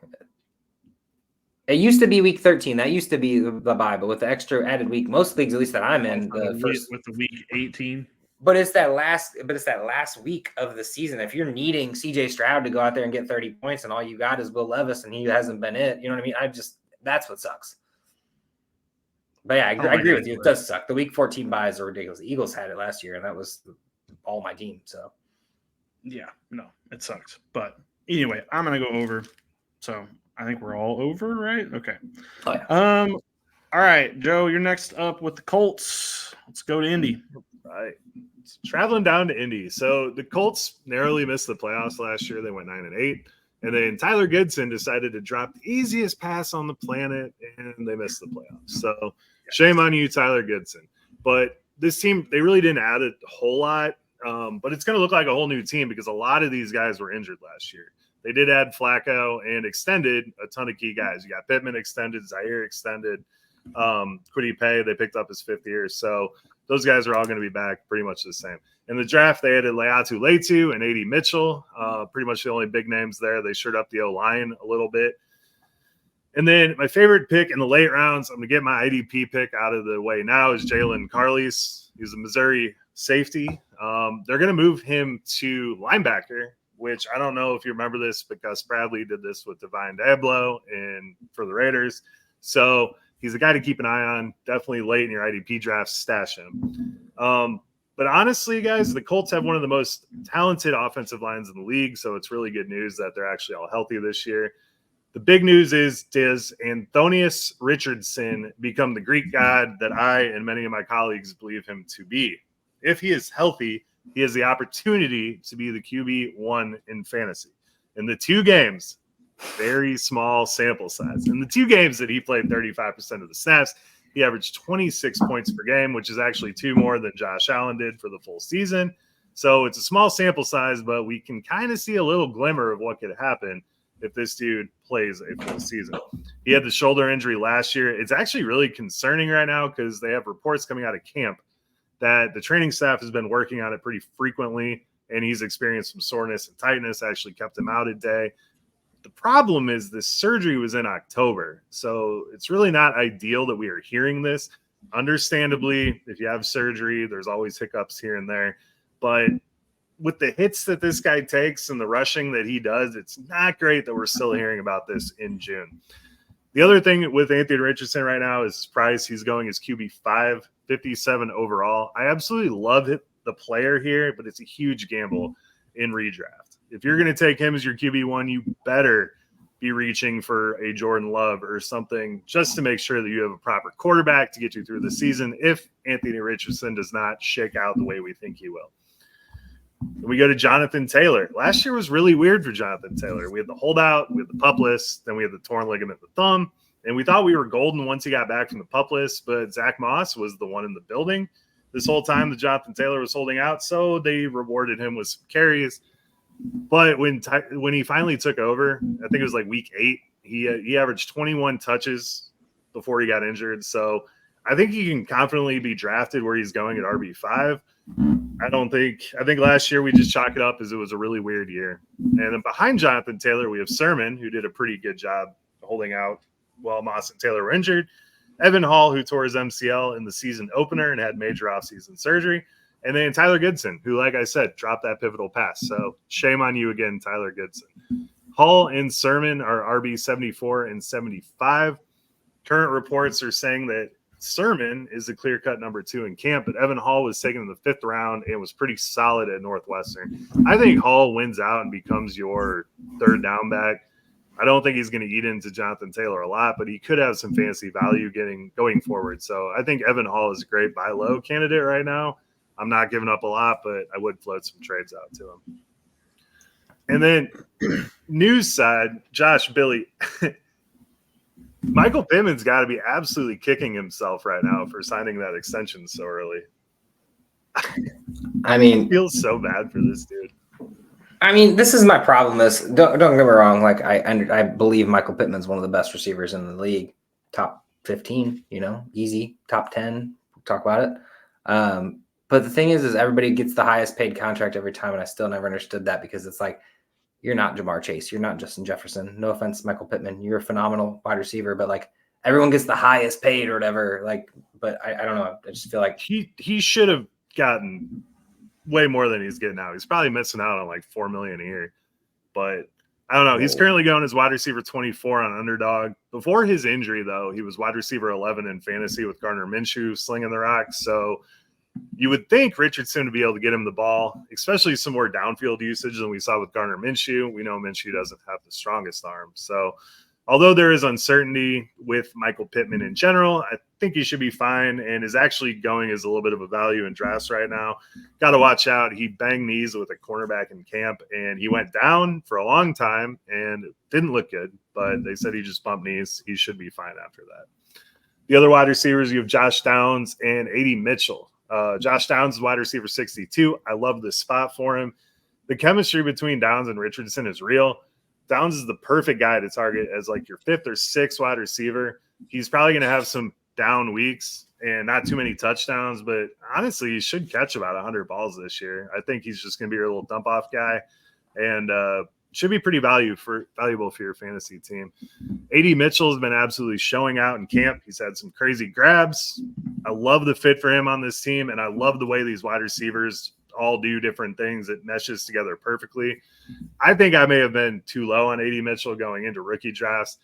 It used to be week 13. That used to be the bye, but with the extra added week, most leagues, at least that I'm in, with the week 18. But it's that last week of the season. If you're needing CJ Stroud to go out there and get 30 points, and all you got is Will Levis, and he hasn't been it, you know what I mean? That's what sucks. But yeah, I agree with you. It does suck. The week 14 buys are ridiculous. The Eagles had it last year, and that was all my team. So yeah, no, it sucks. But anyway, I'm gonna go over. So I think we're all over, right? Okay. Oh, yeah. All right, Joe, you're next up with the Colts. Let's go to Indy. Right. Traveling down to Indy. So the Colts narrowly missed the playoffs last year. They went 9-8. And then Tyler Goodson decided to drop the easiest pass on the planet, and they missed the playoffs. So shame on you, Tyler Goodson. But this team, they really didn't add a whole lot. But it's going to look like a whole new team because a lot of these guys were injured last year. They did add Flacco and extended a ton of key guys. You got Pittman extended, Zaire extended, Kwity Paye, they picked up his 5th year. So those guys are all going to be back pretty much the same. In the draft, they added Leatu Letu and A.D. Mitchell, pretty much the only big names there. They shored up the O-line a little bit. And then my favorite pick in the late rounds, I'm going to get my IDP pick out of the way now, is Jalen Carlies. He's a Missouri safety. They're going to move him to linebacker, which I don't know if you remember this, but Gus Bradley did this with Divine Diablo and for the Raiders. So he's a guy to keep an eye on. Definitely late in your IDP draft, stash him. But honestly, guys, the Colts have one of the most talented offensive lines in the league, so it's really good news that they're actually all healthy this year. The big news is, does Anthonius Richardson become the Greek god that I and many of my colleagues believe him to be? If he is healthy, he has the opportunity to be the QB1 in fantasy. In the 2 games, very small sample size. In the 2 games that he played 35% of the snaps, he averaged 26 points per game, which is actually 2 more than Josh Allen did for the full season. So it's a small sample size, but we can kind of see a little glimmer of what could happen if this dude plays a full season. He had the shoulder injury last year. It's actually really concerning right now because they have reports coming out of camp that the training staff has been working on it pretty frequently, and he's experienced some soreness and tightness, actually kept him out a day. The problem is this surgery was in October, so it's really not ideal that we are hearing this. Understandably, if you have surgery, there's always hiccups here and there. But with the hits that this guy takes and the rushing that he does, it's not great that we're still hearing about this in June. The other thing with Anthony Richardson right now is his price. He's going as QB5, 57 overall. I absolutely love it, the player here, but it's a huge gamble in redraft. If you're going to take him as your QB1, you better be reaching for a Jordan Love or something just to make sure that you have a proper quarterback to get you through the season if Anthony Richardson does not shake out the way we think he will. We go to Jonathan Taylor. Last year was really weird for Jonathan Taylor. We had the holdout, we had the pup list, then we had the torn ligament in the thumb, and we thought we were golden once he got back from the pup list, but Zach Moss was the one in the building this whole time that Jonathan Taylor was holding out, so they rewarded him with some carries. But when he finally took over, I think it was like week 8, he averaged 21 touches before he got injured. So I think he can confidently be drafted where he's going at RB5. I think last year we just chalk it up as it was a really weird year. And then behind Jonathan Taylor, we have Sermon, who did a pretty good job holding out while Moss and Taylor were injured. Evan Hall, who tore his MCL in the season opener and had major offseason surgery. And then Tyler Goodson, who, like I said, dropped that pivotal pass. So shame on you again, Tyler Goodson. Hall and Sermon are RB 74 and 75. Current reports are saying that Sermon is the clear-cut number 2 in camp, but Evan Hall was taken in the 5th round and was pretty solid at Northwestern. I think Hall wins out and becomes your third down back. I don't think he's going to eat into Jonathan Taylor a lot, but he could have some fantasy value going forward. So I think Evan Hall is a great buy low candidate right now. I'm not giving up a lot, but I would float some trades out to him. And then news side, Josh, Billy, Michael Pittman's got to be absolutely kicking himself right now for signing that extension so early. I mean, it feels so bad for this dude. I mean, this is my problem. Don't get me wrong. Like I believe Michael Pittman's one of the best receivers in the league, top 15. Easy, top 10. We'll talk about it. But the thing is everybody gets the highest paid contract every time, and I still never understood that because it's like you're not Jamar Chase, you're not Justin Jefferson. No offense, Michael Pittman, you're a phenomenal wide receiver, but like everyone gets the highest paid or whatever. Like, but I don't know. I just feel like he should have gotten way more than he's getting now. He's probably missing out on like $4 million a year, but I don't know. He's currently going as wide receiver 24 on Underdog. Before his injury, though, he was wide receiver 11 in fantasy with Gardner Minshew slinging the rock. So you would think Richardson would be able to get him the ball, especially some more downfield usage than we saw with Gardner Minshew. We know Minshew doesn't have the strongest arm. So although there is uncertainty with Michael Pittman in general, I think he should be fine and is actually going as a little bit of a value in drafts right now. Got to watch out. He banged knees with a cornerback in camp, and he went down for a long time and it didn't look good, but they said he just bumped knees. He should be fine after that. The other wide receivers, you have Josh Downs and A.D. Mitchell. Josh Downs is wide receiver 62. I love this spot for him. The chemistry between Downs and Richardson is real. Downs is the perfect guy to target as like your 5th or 6th wide receiver. He's probably going to have some down weeks and not too many touchdowns, but honestly, he should catch about 100 balls this year. I think he's just going to be your little dump off guy and should be pretty valuable for your fantasy team. A.D. Mitchell has been absolutely showing out in camp. He's had some crazy grabs. I love the fit for him on this team, and I love the way these wide receivers all do different things. It meshes together perfectly. I think I may have been too low on A.D. Mitchell going into rookie drafts.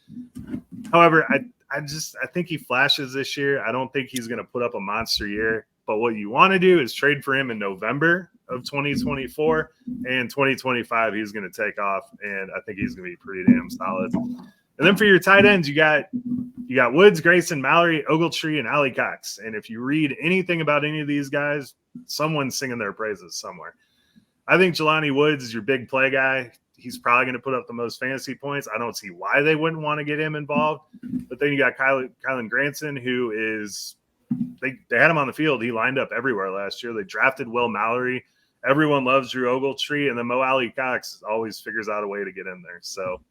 However, I think he flashes this year. I don't think he's going to put up a monster year. But what you want to do is trade for him in November of 2024, and 2025 he's going to take off, and I think he's going to be pretty damn solid. And then for your tight ends, you got Woods, Grayson, Mallory, Ogletree, and Ali Cox. And if you read anything about any of these guys, someone's singing their praises somewhere. I think Jelani Woods is your big play guy. He's probably going to put up the most fantasy points. I don't see why they wouldn't want to get him involved. But then you got Kylan Granson, who is they had him on the field. He lined up everywhere last year. They drafted Will Mallory. Everyone loves Drew Ogletree, and then Mo Alley Cox always figures out a way to get in there. So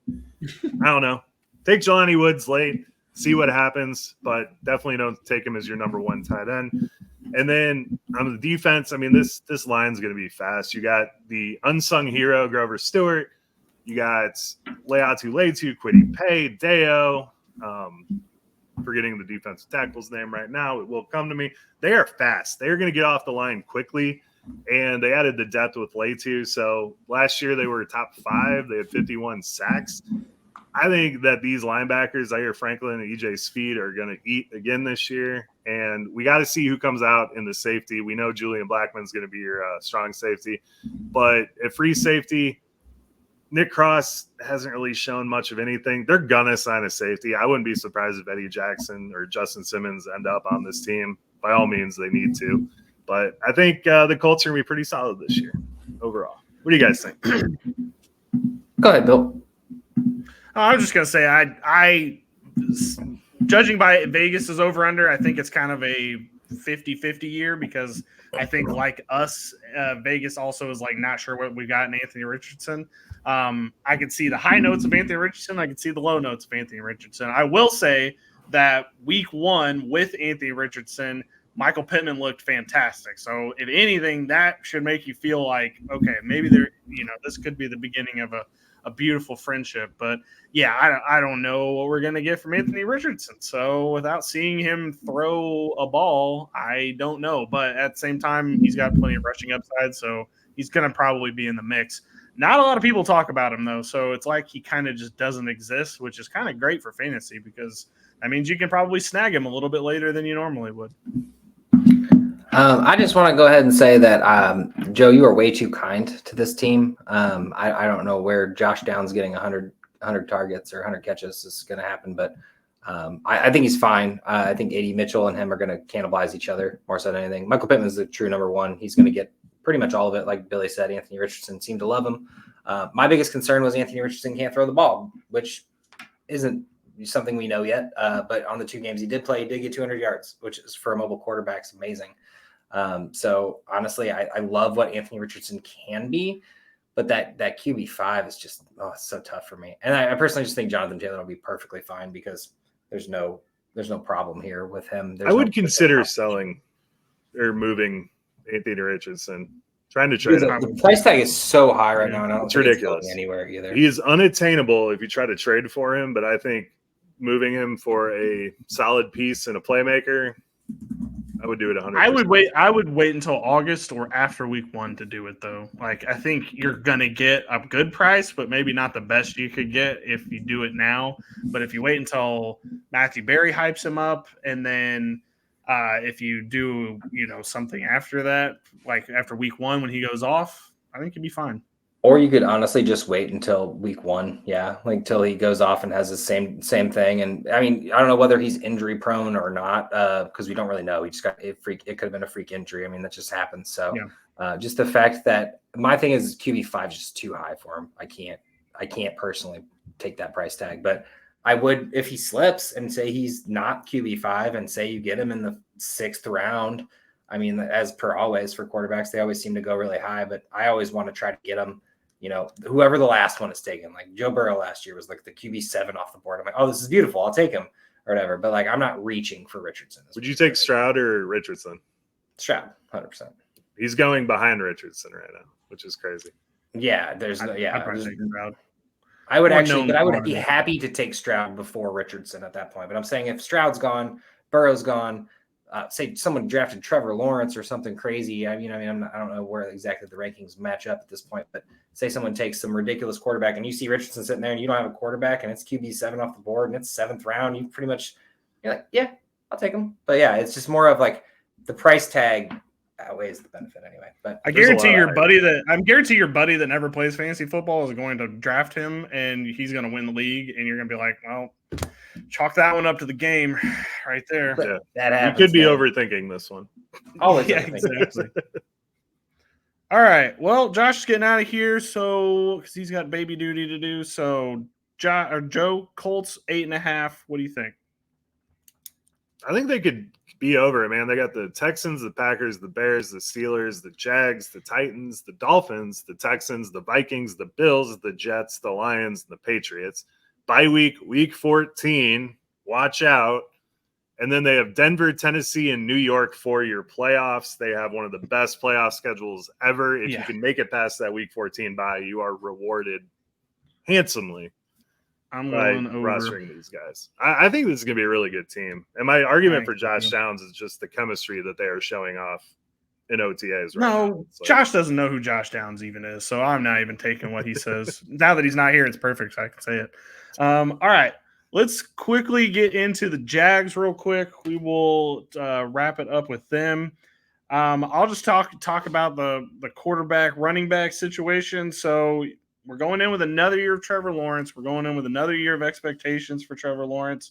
I don't know. Take Jelani Woods late, see what happens, but definitely don't take him as your number one tight end. And then on the defense, I mean, this line's going to be fast. You got the unsung hero, Grover Stewart. You got Leatu Leatu, Kwity Paye, Deo. Forgetting the defensive tackle's name right now. It will come to me. They are fast. They're going to get off the line quickly, and they added the depth with Leatu. So last year they were top 5. They had 51 sacks. I think that these linebackers, Zaire Franklin and EJ Speed, are going to eat again this year. And we got to see who comes out in the safety. We know Julian Blackmon's going to be your strong safety. But at free safety, Nick Cross hasn't really shown much of anything. They're going to sign a safety. I wouldn't be surprised if Eddie Jackson or Justin Simmons end up on this team. By all means, they need to. But I think the Colts are going to be pretty solid this year overall. What do you guys think? Go ahead, Bill. I was just going to say, I judging by Vegas's over-under, I think it's kind of a 50-50 year because I think like us, Vegas also is like not sure what we got in Anthony Richardson. I could see the high notes of Anthony Richardson. I could see the low notes of Anthony Richardson. I will say that week 1 with Anthony Richardson, Michael Pittman looked fantastic. So if anything, that should make you feel like, okay, maybe this could be the beginning of a beautiful friendship. But yeah, I don't know what we're going to get from Anthony Richardson. So without seeing him throw a ball, I don't know. But at the same time, he's got plenty of rushing upside. So he's going to probably be in the mix. Not a lot of people talk about him though. So it's like he kind of just doesn't exist, which is kind of great for fantasy because that means you can probably snag him a little bit later than you normally would. I just want to go ahead and say that, Joe, you are way too kind to this team. I don't know where Josh Downs getting 100 targets or 100 catches is going to happen, but I think he's fine. I think A.D. Mitchell and him are going to cannibalize each other more so than anything. Michael Pittman is the true number one. He's going to get pretty much all of it. Like Billy said, Anthony Richardson seemed to love him. My biggest concern was Anthony Richardson can't throw the ball, which isn't something we know yet. But on the 2 games he did play, he did get 200 yards, which is for a mobile quarterback is amazing. So honestly, I love what Anthony Richardson can be, but that QB5 is just, it's so tough for me. And I personally just think Jonathan Taylor will be perfectly fine because there's no problem here with him. I would consider selling or moving Anthony Richardson, trying to trade him. The price tag is so high right now. And I don't it's think ridiculous it's going anywhere either. He is unattainable if you try to trade for him, but I think moving him for a solid piece and a playmaker, I would do it 100%. I would wait until August or after week 1 to do it though. Like I think you're gonna get a good price, but maybe not the best you could get if you do it now. But if you wait until Matthew Berry hypes him up, and then if you do something after that, like after week 1 when he goes off, I think you'd be fine. Or you could honestly just wait until week 1. Yeah. Like till he goes off and has the same thing. And I mean, I don't know whether he's injury prone or not, because we don't really know. He just got it could have been a freak injury. I mean, that just happens. So just the fact that my thing is QB5 is just too high for him. I can't personally take that price tag, but I would, if he slips and say he's not QB5 and say you get him in the 6th round. I mean, as per always for quarterbacks, they always seem to go really high, but I always want to try to get him. Whoever the last one is taken, like Joe Burrow last year was like the QB7 off the board. I'm like, oh, this is beautiful. I'll take him or whatever. But like, I'm not reaching for Richardson. Would you take Stroud or Richardson? Stroud, 100%. He's going behind Richardson right now, which is crazy. Yeah, there's no, yeah. I'd probably take Stroud. I would actually, but I would be happy to take Stroud before Richardson at that point. But I'm saying if Stroud's gone, Burrow's gone, say someone drafted Trevor Lawrence or something crazy. I don't know where exactly the rankings match up at this point, but say someone takes some ridiculous quarterback and you see Richardson sitting there and you don't have a quarterback and it's QB7 off the board and it's 7th round, you're like, yeah, I'll take him. But yeah, it's just more of like, the price tag outweighs the benefit anyway. But I There's a guarantee lot of your hype. buddy that never plays fantasy football is going to draft him, and he's going to win the league, and you're going to be like, well, chalk that one up to the game right there. Yeah. that You happens. could be man. overthinking this one. Always Yeah, overthinking. exactly. All right. Well, Josh is getting out of here, so because he's got baby duty to do. So, Joe, Colts 8.5. What do you think? I think they could be over, man. They got the Texans, the Packers, the Bears, the Steelers, the Jags, the Titans, the Dolphins, the Texans, the Vikings, the Bills, the Jets, the Lions, the Patriots. Bye week 14. Watch out. And then they have Denver, Tennessee, and New York for your playoffs. They have one of the best playoff schedules ever. If you can make it past that week 14 bye, you are rewarded handsomely I'm by going over. rostering these guys. I think this is going to be a really good team. And my argument I for Josh agree. Downs is just the chemistry that they are showing off in OTAs right No, now. It's like- Josh doesn't know who Josh Downs even is, so I'm not even taking what he says. Now that he's not here, it's perfect. So I can say it. All right. Let's quickly get into the Jags real quick. We will wrap it up with them. I'll just talk about the quarterback, running back situation. So we're going in with another year of Trevor Lawrence. We're going in with another year of expectations for Trevor Lawrence.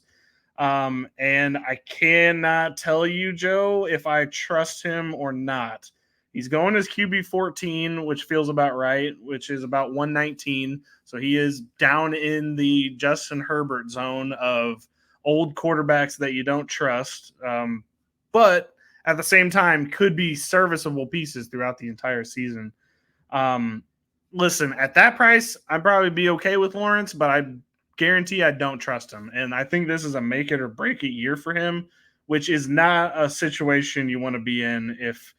And I cannot tell you, Joe, if I trust him or not. He's going as QB 14, which feels about right, which is about 119. So he is down in the Justin Herbert zone of old quarterbacks that you don't trust. But at the same time, could be serviceable pieces throughout the entire season. Listen, at that price, I'd probably be okay with Lawrence, but I guarantee I don't trust him. And I think this is a make it or break it year for him, which is not a situation you want to be in if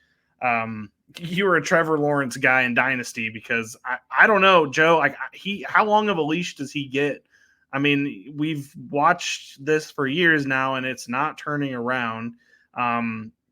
you were a Trevor Lawrence guy in Dynasty, because I don't know, Joe, like how long of a leash does he get? I mean, we've watched this for years now and it's not turning around.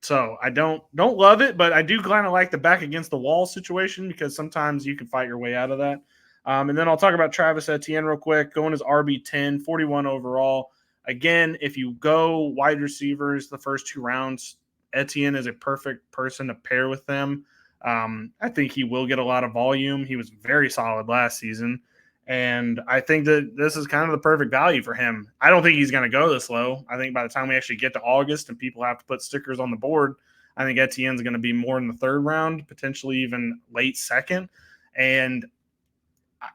So I don't love it, but I do kind of like the back against the wall situation because sometimes you can fight your way out of that. And then I'll talk about Travis Etienne real quick, going as RB10, 41 overall. Again, if you go wide receivers the first two rounds, Etienne is a perfect person to pair with them. I think he will get a lot of volume. He was very solid last season. And I think that this is kind of the perfect value for him. I don't think he's going to go this low. I think by the time we actually get to August and people have to put stickers on the board, I think Etienne's going to be more in the third round, potentially even late second. And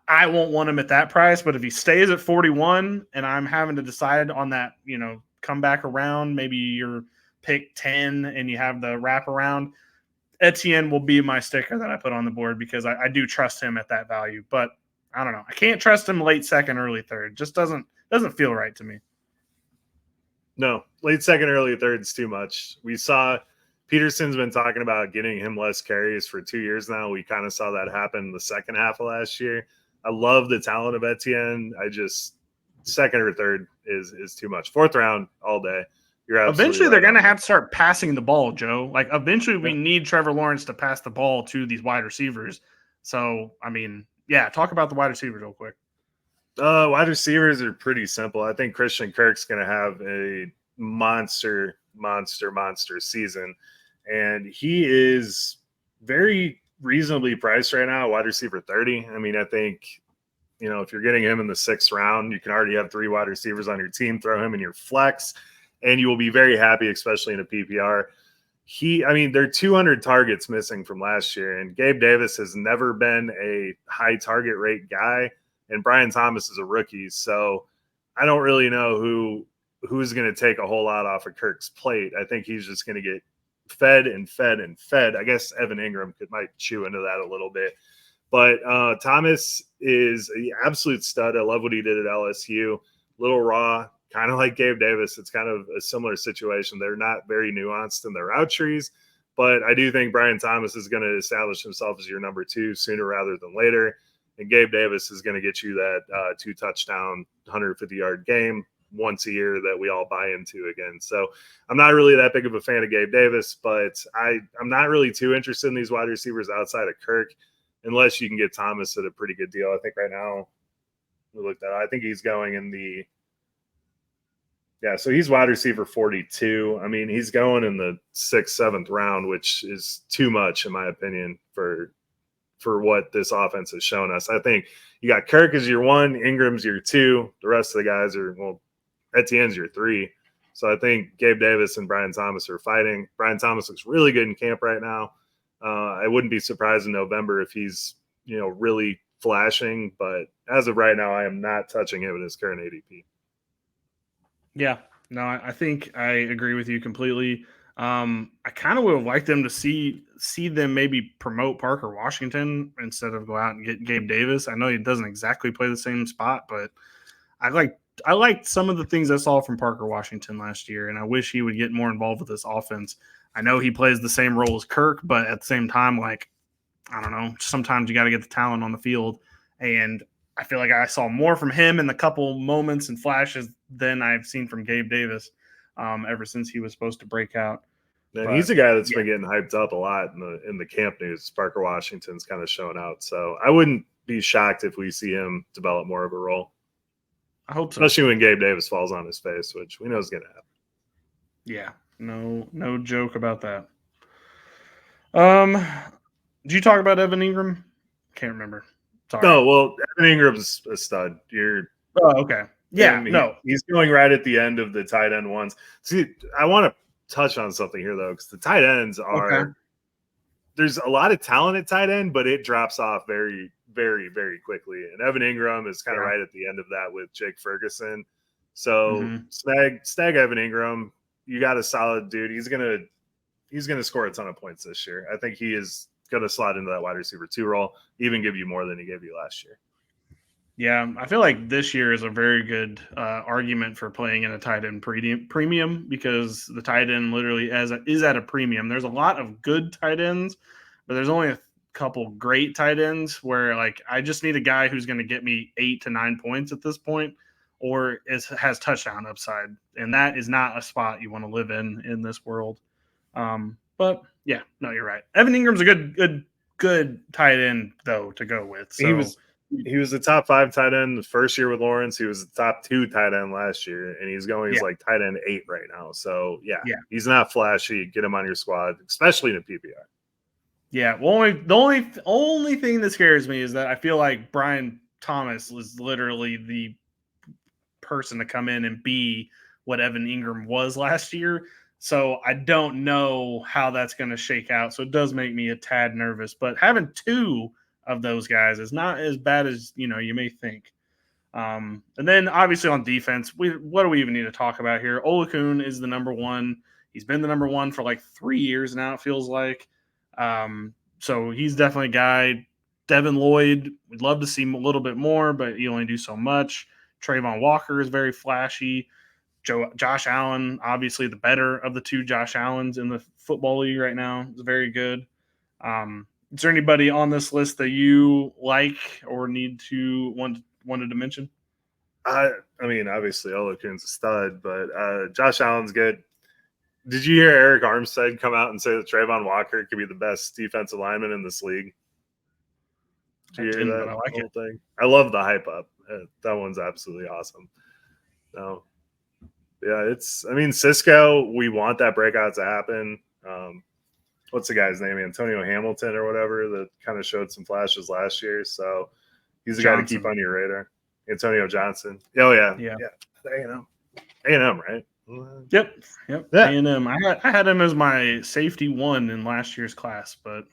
I won't want him at that price, but if he stays at 41 and I'm having to decide on that, come back around, maybe you're pick 10 and you have the wraparound, Etienne will be my sticker that I put on the board because I do trust him at that value. But I don't know. I can't trust him late second, early third. Just doesn't feel right to me. No, late second, early third is too much. We saw Peterson's been talking about getting him less carries for 2 years now. We kind of saw that happen in the second half of last year. I love the talent of Etienne. I just second or third is too much. Fourth round all day. You're eventually they're right going to have to start passing the ball, Joe. Like eventually we need Trevor Lawrence to pass the ball to these wide receivers. So, I mean, yeah, talk about the wide receivers real quick. Wide receivers are pretty simple. I think Christian Kirk's going to have a monster season. And he is very reasonably priced right now, wide receiver 30. I mean, I think, if you're getting him in the 6th round, you can already have 3 wide receivers on your team, throw him in your flex, and you will be very happy, especially in a PPR. There are 200 targets missing from last year, and Gabe Davis has never been a high target rate guy, and Brian Thomas is a rookie. So I don't really know who's going to take a whole lot off of Kirk's plate. I think he's just going to get fed and fed and fed. I guess Evan Ingram might chew into that a little bit. But Thomas is an absolute stud. I love what he did at LSU. Little raw, kind of like Gabe Davis. It's kind of a similar situation. They're not very nuanced in their route trees, but I do think Brian Thomas is going to establish himself as your number 2 sooner rather than later. And Gabe Davis is going to get you that 2 touchdown, 150-yard game once a year that we all buy into again. So I'm not really that big of a fan of Gabe Davis, but I'm not really too interested in these wide receivers outside of Kirk, unless you can get Thomas at a pretty good deal. I think right now, we looked at, I think he's going in the Yeah, so he's wide receiver 42. I mean, he's going in the 6th, 7th round, which is too much, in my opinion, for what this offense has shown us. I think you got Kirk as your 1, Ingram's your 2. The rest of the guys are, well, Etienne's your 3. So I think Gabe Davis and Brian Thomas are fighting. Brian Thomas looks really good in camp right now. I wouldn't be surprised in November if he's, really flashing. But as of right now, I am not touching him in his current ADP. Yeah, no, I think I agree with you completely. I kind of would have liked them to see them maybe promote Parker Washington instead of go out and get Gabe Davis. I know he doesn't exactly play the same spot, but I liked some of the things I saw from Parker Washington last year, and I wish he would get more involved with this offense. I know he plays the same role as Kirk, but at the same time, I don't know, sometimes you got to get the talent on the field, and I feel like I saw more from him in the couple moments and flashes than I've seen from Gabe Davis ever since he was supposed to break out. And he's a guy that's been getting hyped up a lot in the camp news. Parker Washington's kind of showing out. So I wouldn't be shocked if we see him develop more of a role. I hope so. Especially when Gabe Davis falls on his face, which we know is going to happen. Yeah, no joke about that. Did you talk about Evan Ingram? Can't remember. Sorry. No, well, Evan Ingram's a stud. Oh, okay. Yeah, he's going right at the end of the tight end ones. See, I want to touch on something here, though, because the tight ends are there's a lot of talent at tight end, but it drops off very, very, very quickly. And Evan Ingram is kind of right at the end of that with Jake Ferguson. So snag Evan Ingram. You got a solid dude. He's gonna score a ton of points this year. I think he is gonna slot into that wide receiver 2 role, even give you more than he gave you last year. Yeah, I feel like this year is a very good argument for playing in a tight end premium because the tight end literally is at a premium. There's a lot of good tight ends, but there's only a couple great tight ends where I just need a guy who's going to get me 8 to 9 points at this point or has touchdown upside. And that is not a spot you want to live in this world. But yeah, no, you're right. Evan Ingram's a good tight end though to go with. So he was the top 5 tight end the first year with Lawrence. He was the top 2 tight end last year, and he's going as tight end 8 right now. So yeah, he's not flashy. Get him on your squad, especially in a PPR. Yeah, well, the only thing that scares me is that I feel like Brian Thomas was literally the person to come in and be what Evan Ingram was last year. So I don't know how that's going to shake out. So it does make me a tad nervous. But having 2 of those guys is not as bad as you may think. And then obviously on defense, what do we even need to talk about here? Olakun is the number 1. He's been the number 1 for 3 years now, it feels like. So he's definitely a guy. Devin Lloyd, we'd love to see him a little bit more, but you only do so much. Trayvon Walker is very flashy. Josh Allen, obviously the better of the 2 Josh Allens in the football league right now, is very good. Is there anybody on this list that you like or wanted to mention? I mean, obviously Olakun's a stud, but Josh Allen's good. Did you hear Eric Armstead come out and say that Trayvon Walker could be the best defensive lineman in this league? Did you hear that whole thing? I love the hype up. That one's absolutely awesome. So, yeah, Cisco, we want that breakout to happen. What's the guy's name? Antonio Hamilton or whatever, that kind of showed some flashes last year. So he's a guy to keep on your radar. Antonio Johnson. Oh, yeah. A&M, right? Yep. Yeah. A&M. I had him as my safety 1 in last year's class, but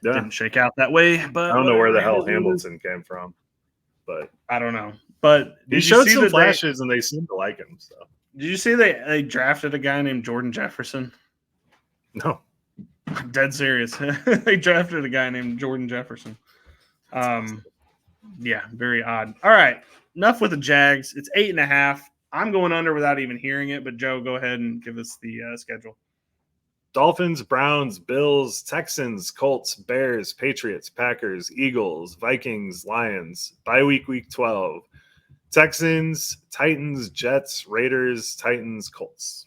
didn't shake out that way. But I don't know where the hell Hamilton came from, but I don't know. But he showed some flashes, and they seemed to like him. So did you see they drafted a guy named Jordan Jefferson? No. I'm dead serious. They drafted a guy named Jordan Jefferson. Yeah, very odd. All right, enough with the Jags. It's 8.5. I'm going under without even hearing it, but Joe, go ahead and give us the schedule. Dolphins, Browns, Bills, Texans, Colts, Bears, Patriots, Packers, Eagles, Vikings, Lions. Bye week 12. Texans, Titans, Jets, Raiders, Titans, Colts.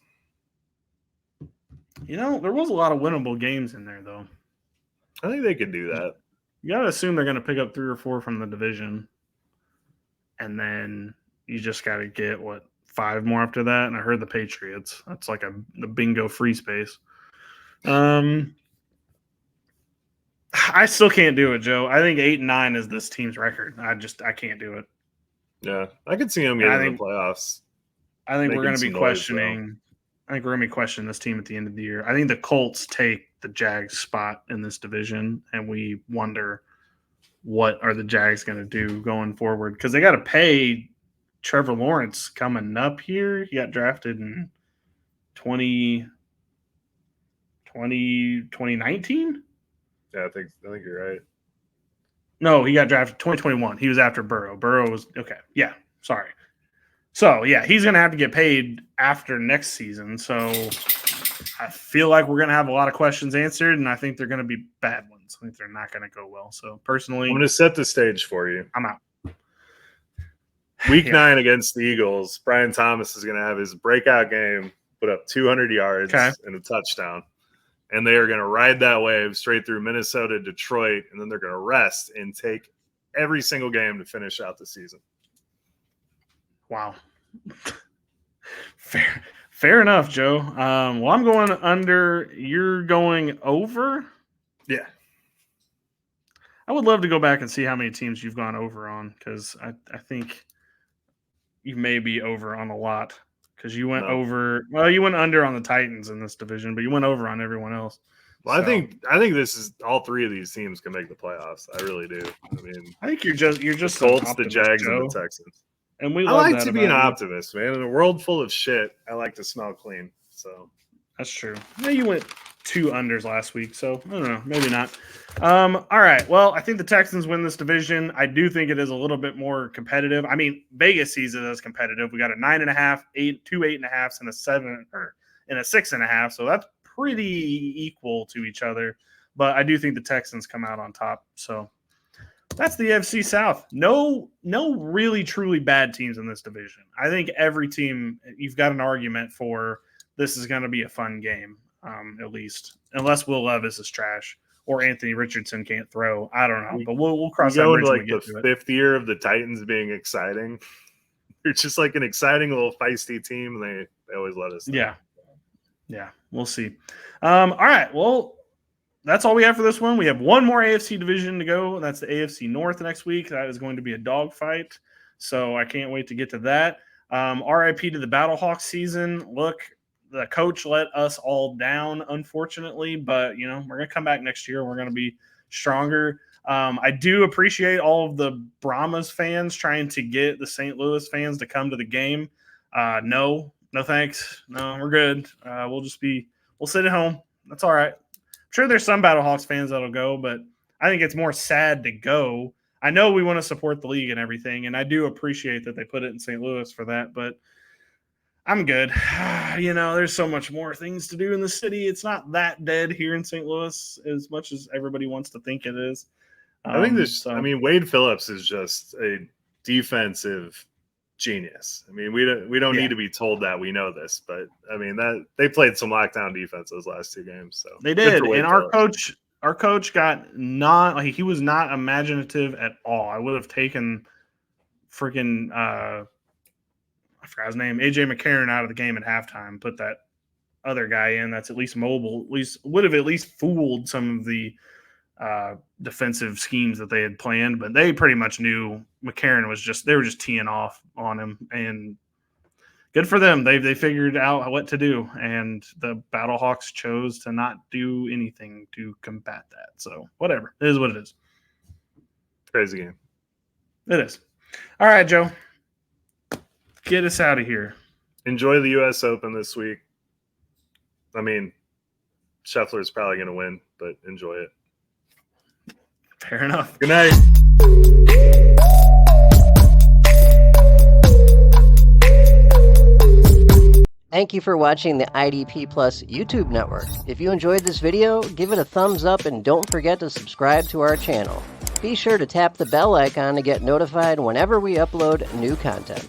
There was a lot of winnable games in there, though. I think they could do that. You got to assume they're going to pick up 3 or 4 from the division. And then you just got to get, 5 more after that, and I heard the Patriots. That's like a bingo free space. I still can't do it, Joe. I think 8-9 is this team's record. I can't do it. Yeah, I could see them getting in the playoffs. I think we're going to be questioning. I think we're going to be questioning this team at the end of the year. I think the Colts take the Jags spot in this division, and we wonder what are the Jags going to do going forward, because they got to pay Trevor Lawrence coming up here. He got drafted in 2019. Yeah, I think you're right. No, he got drafted 2021. He was after Burrow. Burrow was okay. Yeah, sorry. So yeah, he's going to have to get paid after next season. So I feel like we're going to have a lot of questions answered, and I think they're going to be bad ones. I think they're not going to go well. So personally, I'm going to set the stage for you. I'm out. Week 9 against the Eagles, Brian Thomas is going to have his breakout game, put up 200 yards and a touchdown. And they are going to ride that wave straight through Minnesota, Detroit, and then they're going to rest and take every single game to finish out the season. Wow. Fair enough, Joe. Well, I'm going under. You're going over? Yeah. I would love to go back and see how many teams you've gone over on, because I think you may be over on a lot, because you went over. Well, you went under on the Titans in this division, but you went over on everyone else. Well, so. I think this is all 3 of these teams can make the playoffs. I really do. I mean, I think you're just the Colts, the Jags, Joe. And the Texans. And I like to be an optimist, man. In a world full of shit, I like to smell clean. So that's true. Yeah, you went 2 unders last week, so I don't know, maybe not. All right. Well, I think the Texans win this division. I do think it is a little bit more competitive. I mean, Vegas sees it as competitive. We got a 9.5, 2 8.5s, and a 7 and a 6.5. So that's pretty equal to each other. But I do think the Texans come out on top. So that's the AFC South. No really truly bad teams in this division. I think every team, you've got an argument for this is going to be a fun game, at least, unless Will Levis is trash or Anthony Richardson can't throw. I don't know, but we'll cross that bridge when we get to it. The 5th year of the Titans being exciting. They're just like an exciting little feisty team. They always let us know. Yeah, we'll see. All right, well, that's all we have for this one. We have one more AFC division to go, and that's the AFC North next week. That is going to be a dogfight, so I can't wait to get to that. RIP to the Battlehawks season. Look, the coach let us all down, unfortunately, but, we're going to come back next year. We're going to be stronger. I do appreciate all of the Brahmas fans trying to get the St. Louis fans to come to the game. No thanks. No, we're good. We'll sit at home. That's all right. I'm sure there's some Battlehawks fans that'll go, but I think it's more sad to go. I know we want to support the league and everything, and I do appreciate that they put it in St. Louis for that, but I'm good. There's so much more things to do in the city. It's not that dead here in St. Louis as much as everybody wants to think it is. I think Wade Phillips is just a defensive genius. I mean, we don't need to be told that. We know this, but I mean that they played some lockdown defense those last 2 games. So they did, and our coach got he was not imaginative at all. I would have taken freaking I forgot his name, AJ McCarron, out of the game at halftime, put that other guy in that's at least mobile, would have at least fooled some of the defensive schemes that they had planned, but they pretty much knew McCarron they were just teeing off on him, and good for them. They figured out what to do, and the Battlehawks chose to not do anything to combat that. So whatever, it is what it is. Crazy game. It is. All right, Joe, get us out of here. Enjoy the U.S. Open this week. I mean, Scheffler's probably going to win, but enjoy it. Fair enough. Good night. Thank you for watching the IDP Plus YouTube network. If you enjoyed this video, give it a thumbs up and don't forget to subscribe to our channel. Be sure to tap the bell icon to get notified whenever we upload new content.